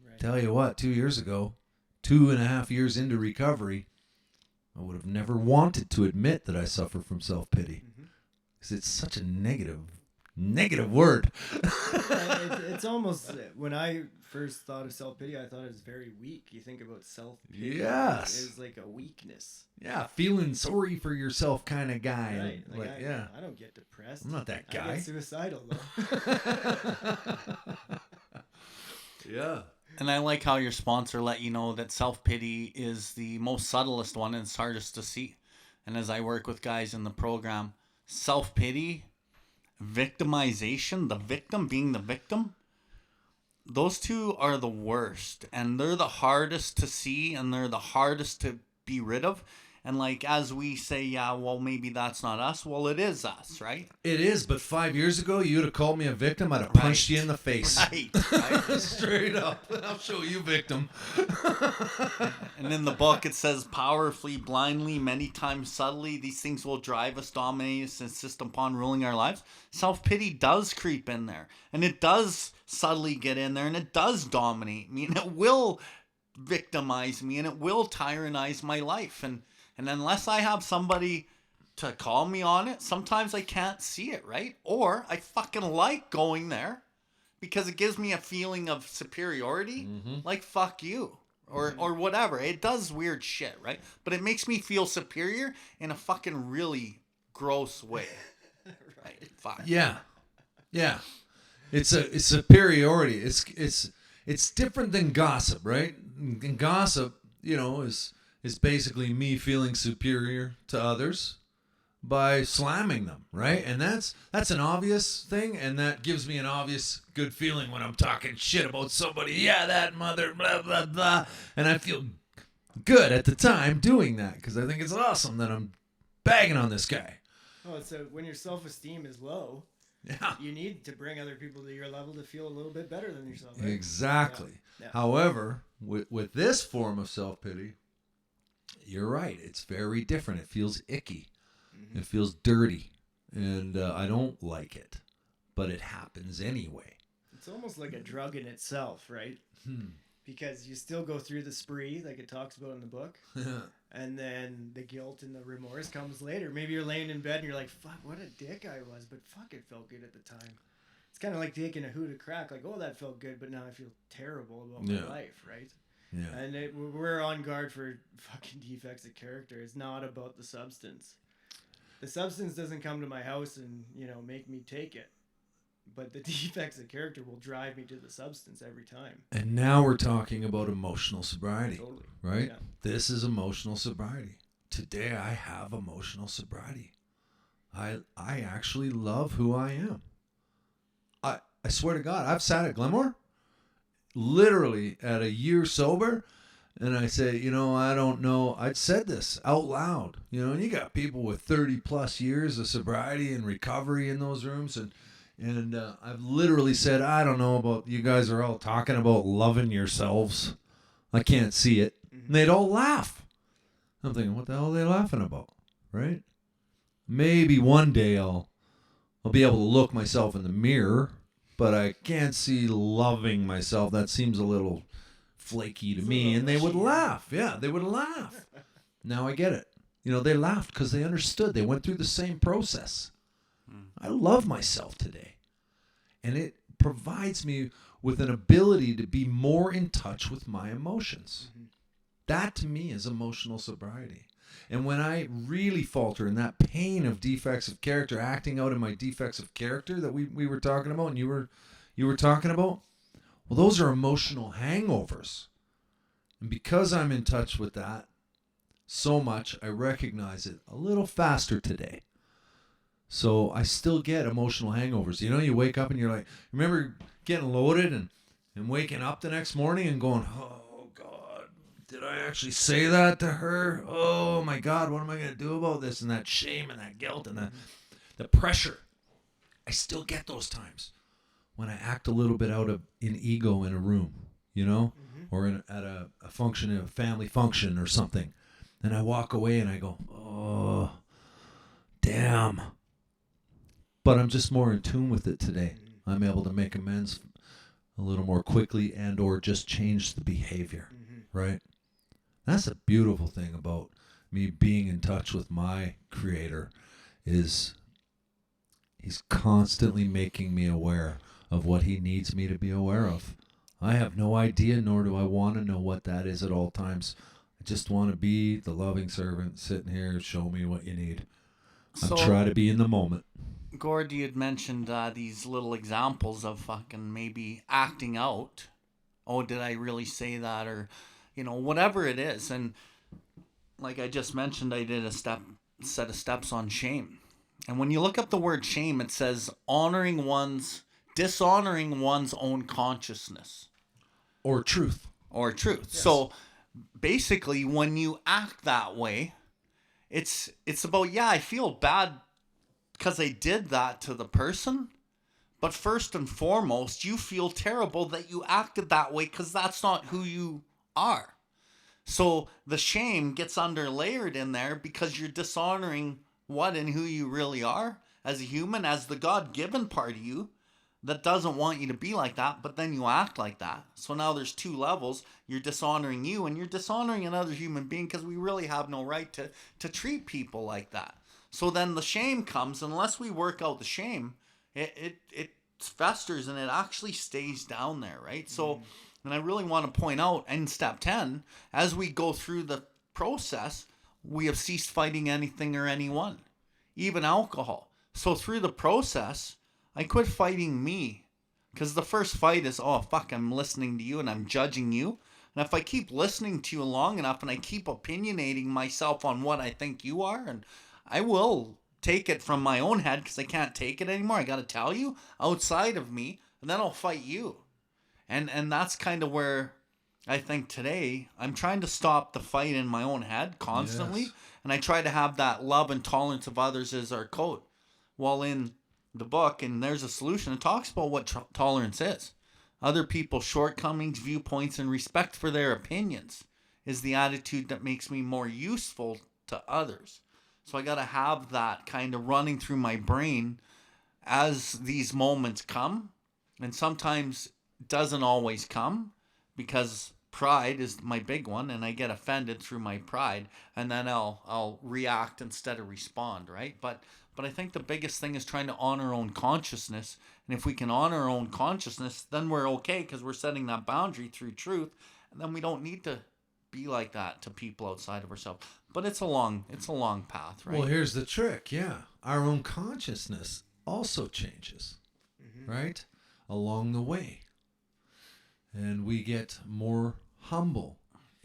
Right. Tell you what, 2 years ago, 2.5 years into recovery, I would have never wanted to admit that I suffer from self-pity. Because it's such a negative word. It's almost, when I first thought of self-pity, I thought it was very weak. You think about self-pity. Yes. It's like a weakness. Yeah, feeling sorry for yourself kind of guy. Right. I don't get depressed. I'm not that guy. I get suicidal, though. Yeah. And I like how your sponsor let you know that self-pity is the most subtlest one and it's hardest to see. And as I work with guys in the program, self-pity, victimization, the victim being the victim, those two are the worst. And they're the hardest to see and they're the hardest to be rid of. And like, as we say, yeah, well, maybe that's not us. Well, it is us, right? It is, but 5 years ago, you'd have called me a victim. I'd have punched you in the face. Right. Straight up. I'll show you, victim. And in the book, it says, powerfully, blindly, many times subtly, these things will drive us, dominate us, insist upon ruling our lives. Self-pity does creep in there. And it does subtly get in there. And it does dominate me. And it will victimize me. And it will tyrannize my life. And unless I have somebody to call me on it, sometimes I can't see it, right? Or I fucking like going there because it gives me a feeling of superiority. Like, fuck you. Or whatever. It does weird shit, right? But it makes me feel superior in a fucking really gross way. Right? Fuck. Yeah. Yeah. It's superiority. It's different than gossip, right? And gossip, is basically me feeling superior to others by slamming them, right? And that's an obvious thing, and that gives me an obvious good feeling when I'm talking shit about somebody. Yeah, that mother, blah, blah, blah. And I feel good at the time doing that because I think it's awesome that I'm bagging on this guy. Oh, so when your self-esteem is low, Yeah. you need to bring other people to your level to feel a little bit better than yourself, right? Exactly. Yeah. However, with this form of self-pity, you're right. It's very different. It feels icky. It feels dirty. And I don't like it. But it happens anyway. It's almost like a drug in itself, right? Because you still go through the spree, like it talks about in the book. And then the guilt and the remorse comes later. Maybe you're laying in bed and you're like, fuck, what a dick I was. But fuck, it felt good at the time. It's kind of like taking a hoot of crack. Like, oh, that felt good, but now I feel terrible about my life, right? Yeah. And we're on guard for fucking defects of character. It's not about the substance. The substance doesn't come to my house and, make me take it. But the defects of character will drive me to the substance every time. And now we're talking about emotional sobriety. Totally. Right? Yeah. This is emotional sobriety. Today I have emotional sobriety. I actually love who I am. I swear to God, I've sat at Glenmore literally at a year sober, and I say, I don't know. I'd said this out loud, and you got people with 30 plus years of sobriety and recovery in those rooms, and I've literally said, I don't know about, you guys are all talking about loving yourselves. I can't see it. And they'd all laugh. I'm thinking, what the hell are they laughing about, right? Maybe one day I'll be able to look myself in the mirror, but I can't see loving myself. That seems a little flaky to me. And they would laugh. Yeah, they would laugh. Now I get it. They laughed because they understood. They went through the same process. I love myself today. And it provides me with an ability to be more in touch with my emotions. That to me is emotional sobriety. And when I really falter in that pain of defects of character, acting out in my defects of character that we were talking about and you were talking about, well, those are emotional hangovers. And because I'm in touch with that so much, I recognize it a little faster today. So I still get emotional hangovers. You wake up and you're like, remember getting loaded and waking up the next morning and going, oh, God, did I actually say that to her? Oh, my God, what am I going to do about this? And that shame and that guilt and the pressure. I still get those times when I act a little bit out of in ego in a room, or at a function, a family function or something. And I walk away and I go, oh, damn. But I'm just more in tune with it today. I'm able to make amends a little more quickly and or just change the behavior, right? That's a beautiful thing about me being in touch with my Creator is He's constantly making me aware of what He needs me to be aware of. I have no idea, nor do I want to know what that is at all times. I just want to be the loving servant sitting here, show me what you need. I'm trying to be in the moment. Gord, you had mentioned these little examples of fucking maybe acting out oh, did I really say that? Or, whatever it is. And like I just mentioned, I did a set of steps on shame. And when you look up the word shame, it says dishonoring one's own consciousness. Or truth. Or truth. Yes. So basically, when you act that way, it's about, I feel bad because I did that to the person. But first and foremost, you feel terrible that you acted that way because that's not who you are. So the shame gets underlayered in there because you're dishonoring what and who you really are as a human, as the God-given part of you that doesn't want you to be like that, but then you act like that. So now there's two levels. You're dishonoring you and you're dishonoring another human being because we really have no right to treat people like that. So then the shame comes, unless we work out the shame, it festers and it actually stays down there, right? So, and I really want to point out in step 10, as we go through the process, we have ceased fighting anything or anyone, even alcohol. So through the process, I quit fighting me, because the first fight is, oh, fuck, I'm listening to you and I'm judging you. And if I keep listening to you long enough and I keep opinionating myself on what I think you are, and I will take it from my own head because I can't take it anymore. I got to tell you, outside of me, and then I'll fight you. And that's kind of where I think today I'm trying to stop the fight in my own head constantly. Yes. And I try to have that love and tolerance of others as our code. While in the book, and there's a solution, it talks about what tolerance is. Other people's shortcomings, viewpoints, and respect for their opinions is the attitude that makes me more useful to others. So I got to have that kind of running through my brain as these moments come. And sometimes it doesn't always come because pride is my big one, and I get offended through my pride, and then I'll react instead of respond, right? But I think the biggest thing is trying to honor our own consciousness. And if we can honor our own consciousness, then we're okay because we're setting that boundary through truth. And then we don't need to be like that to people outside of ourselves. But it's a long path, right? Well, here's the trick. Yeah. Our own consciousness also changes, right? Along the way. And we get more humble.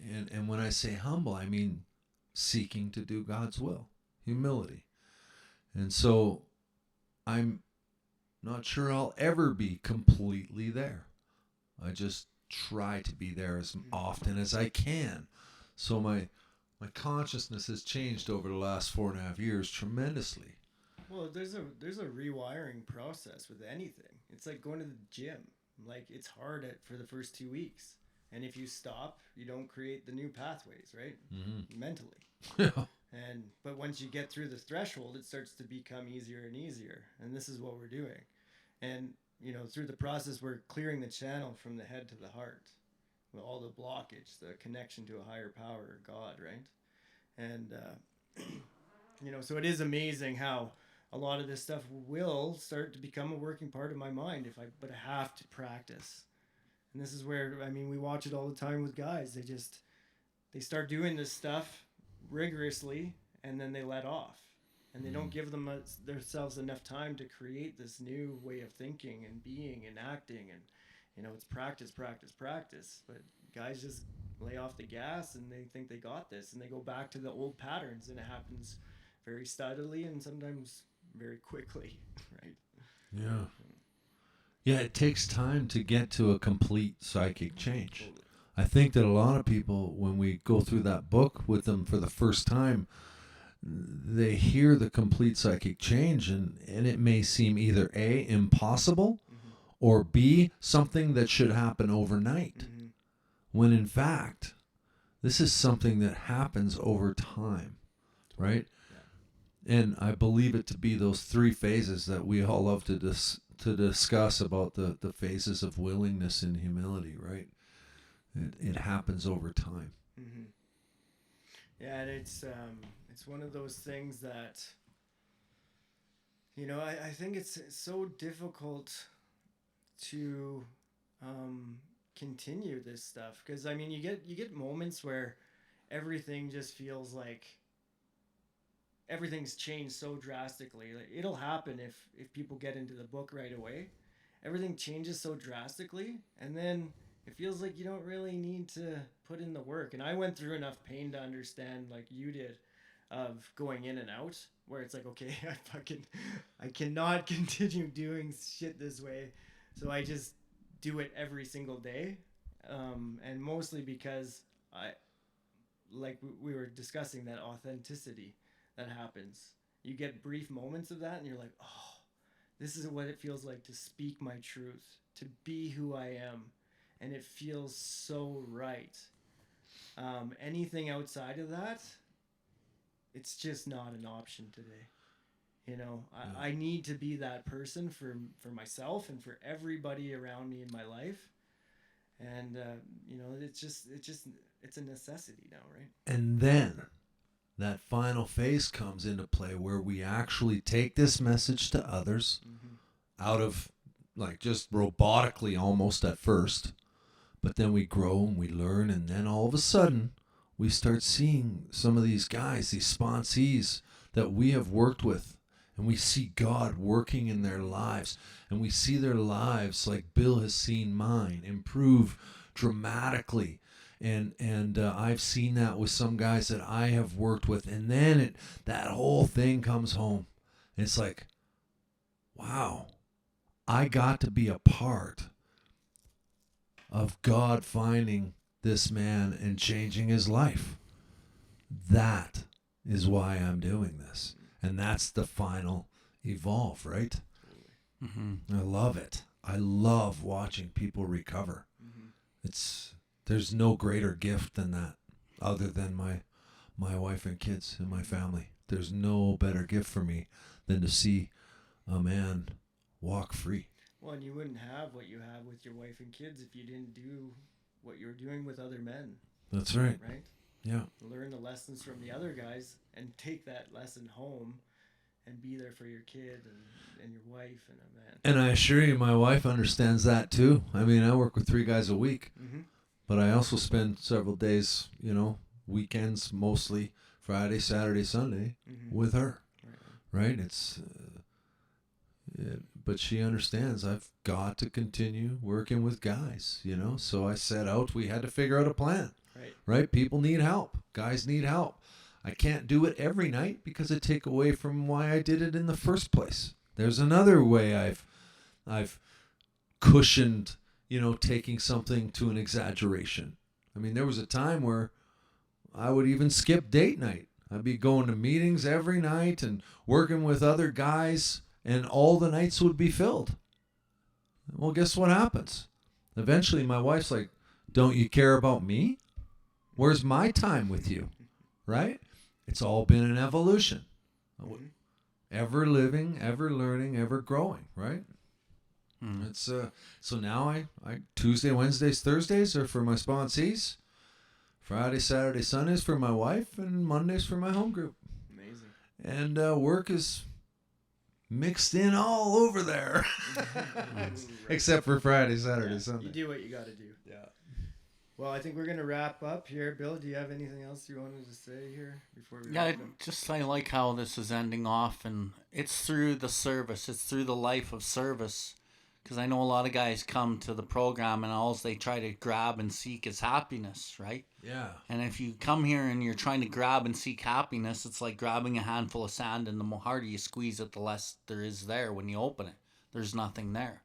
And when I say humble, I mean seeking to do God's will, humility. And so I'm not sure I'll ever be completely there. I just try to be there as often as I can. So my consciousness has changed over the last 4.5 years tremendously. Well, there's a rewiring process with anything. It's like going to the gym. Like, it's hard for the first 2 weeks. And if you stop, you don't create the new pathways, right? Mentally. Yeah. But once you get through the threshold, it starts to become easier and easier. And this is what we're doing. And, through the process, we're clearing the channel from the head to the heart. With all the blockage, the connection to a higher power, God, right? And, so it is amazing how a lot of this stuff will start to become a working part of my mind but I have to practice. And this is where, we watch it all the time with guys. They start doing this stuff rigorously and then they let off. And they don't give themselves enough time to create this new way of thinking and being and acting. And, it's practice. But guys just lay off the gas and they think they got this. And they go back to the old patterns. And it happens very steadily and sometimes very quickly, right? Yeah. Yeah, it takes time to get to a complete psychic change. Totally. I think that a lot of people, when we go through that book with them for the first time, they hear the complete psychic change and it may seem either A, impossible, or B, something that should happen overnight. When in fact, this is something that happens over time, right? Yeah. And I believe it to be those 3 phases that we all love to discuss about the phases of willingness and humility, right? It happens over time. Yeah, and it's one of those things that, I think it's so difficult to continue this stuff because you get moments where everything just feels like everything's changed so drastically. Like, it'll happen if people get into the book right away. Everything changes so drastically, and then it feels like you don't really need to put in the work. And I went through enough pain to understand, like you did, of going in and out, where it's like, okay, I cannot continue doing shit this way. So I just do it every single day. And mostly because like we were discussing, that authenticity that happens. You get brief moments of that and you're like, oh, this is what it feels like to speak my truth, to be who I am. And it feels so right. Anything outside of that, it's just not an option today. You know, I need to be that person for myself and for everybody around me in my life. And, you know, it's a necessity now, right? And then that final phase comes into play where we actually take this message to others out of like just robotically almost at first, but then we grow and we learn, and then all of a sudden we start seeing some of these guys, these sponsees that we have worked with, and we see God working in their lives, and we see their lives like Bill has seen mine improve dramatically. And I've seen that with some guys that I have worked with, and then that whole thing comes home. It's like, wow, I got to be a part of God finding this man and changing his life. That is why I'm doing this, and that's the final evolve, right? I love it. I love watching people recover. There's no greater gift than that, other than my wife and kids and my family. There's no better gift for me than to see a man walk free. Well, and you wouldn't have what you have with your wife and kids if you didn't do what you're doing with other men. That's right. Right? Yeah. Learn the lessons from the other guys and take that lesson home and be there for your kid and your wife and a man. And I assure you, my wife understands that too. I mean, I work with 3 guys a week. But I also spend several days, you know, weekends, mostly Friday, Saturday, Sunday, with her, right? But she understands I've got to continue working with guys, you know? So I set out, we had to figure out a plan, right? People need help. Guys need help. I can't do it every night because it take away from why I did it in the first place. There's another way I've cushioned, you know, taking something to an exaggeration. I mean, there was a time where I would even skip date night. I'd be going to meetings every night and working with other guys, and all the nights would be filled. Well, guess what happens? Eventually, my wife's like, don't you care about me? Where's my time with you? Right? It's all been an evolution. Ever living, ever learning, ever growing, right? It's so now I Tuesday, Wednesdays, Thursdays are for my sponsees. Friday, Saturday, Sundays for my wife, and Mondays for my home group. Amazing. And work is mixed in all over there, except for Friday, Saturday, Sunday. You do what you got to do. Yeah. Well, I think we're gonna wrap up here. Bill, do you have anything else you wanted to say here before we? Yeah, I like how this is ending off, and it's through the service. It's through the life of service. Because I know a lot of guys come to the program and all they try to grab and seek is happiness, right? Yeah. And if you come here and you're trying to grab and seek happiness, it's like grabbing a handful of sand, and the more harder you squeeze it, the less there is there when you open it. There's nothing there.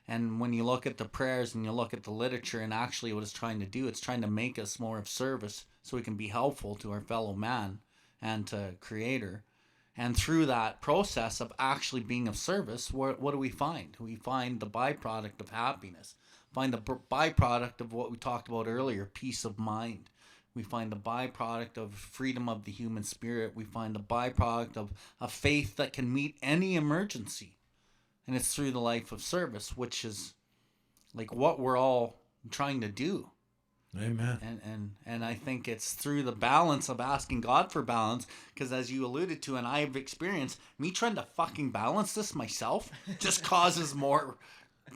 And when you look at the prayers and you look at the literature and actually what it's trying to do, it's trying to make us more of service so we can be helpful to our fellow man and to Creator. And through that process of actually being of service, what do we find? We find the byproduct of happiness. Find the byproduct of what we talked about earlier, peace of mind. We find the byproduct of freedom of the human spirit. We find the byproduct of a faith that can meet any emergency. And it's through the life of service, which is like what we're all trying to do. Amen. And I think it's through the balance of asking God for balance, because as you alluded to, and I've experienced, me trying to fucking balance this myself just causes more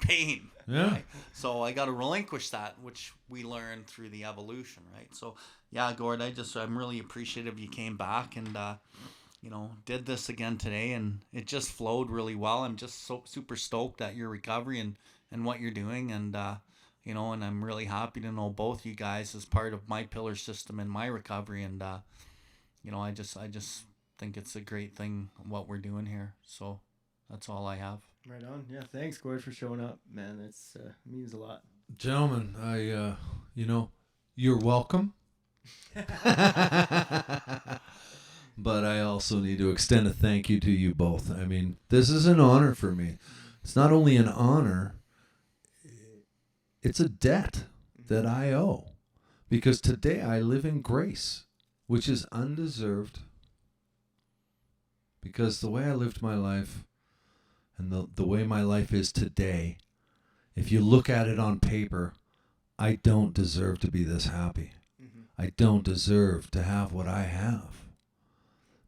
pain. Yeah. Right? So I got to relinquish that, which we learned through the evolution, right? So yeah, Gord, I'm really appreciative you came back and did this again today, and it just flowed really well. I'm just so super stoked at your recovery and what you're doing, and you know, and I'm really happy to know both you guys as part of my pillar system in my recovery. And, you know, I just think it's a great thing what we're doing here. So that's all I have. Right on. Yeah, thanks, Gord, for showing up, man. It's means a lot. Gentlemen, you're welcome. But I also need to extend a thank you to you both. I mean, this is an honor for me. It's not only an honor, it's a debt that I owe. Because today I live in grace, which is undeserved. Because the way I lived my life and the way my life is today, if you look at it on paper, I don't deserve to be this happy. I don't deserve to have what I have.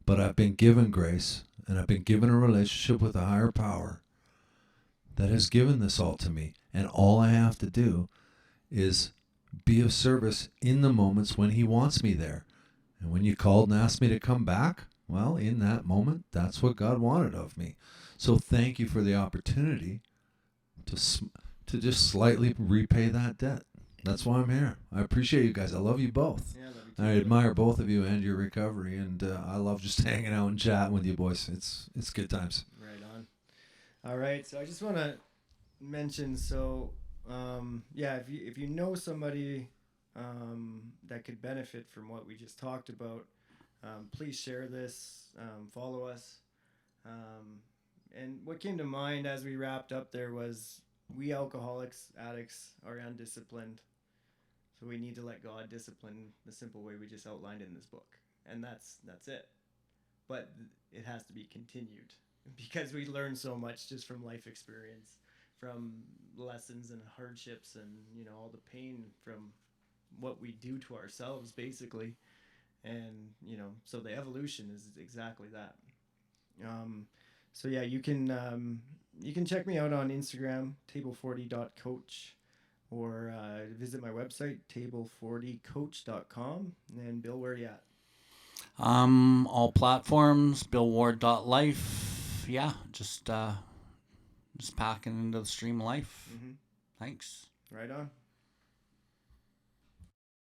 But I've been given grace, and I've been given a relationship with a higher power that has given this all to me. And all I have to do is be of service in the moments when he wants me there. And when you called and asked me to come back, well, in that moment, that's what God wanted of me. So thank you for the opportunity to just slightly repay that debt. That's why I'm here. I appreciate you guys. I love you both. Yeah, love you too. I admire both of you and your recovery, and I love just hanging out and chatting with you boys. It's good times. Right on. All right, so I just want to mention, if you know somebody that could benefit from what we just talked about, please share this, follow us. And what came to mind as we wrapped up there was we alcoholics, addicts are undisciplined. So we need to let God discipline the simple way we just outlined in this book. And that's it. But it has to be continued because we learn so much just from life experience, from lessons and hardships and, you know, all the pain from what we do to ourselves basically. And, you know, so the evolution is exactly that. So yeah, you can check me out on Instagram, table40.coach, or visit my website, table40coach.com. And Bill, where are you at? All platforms, billward.life. Yeah, just packing into the stream of life. Mm-hmm. Thanks. Right on.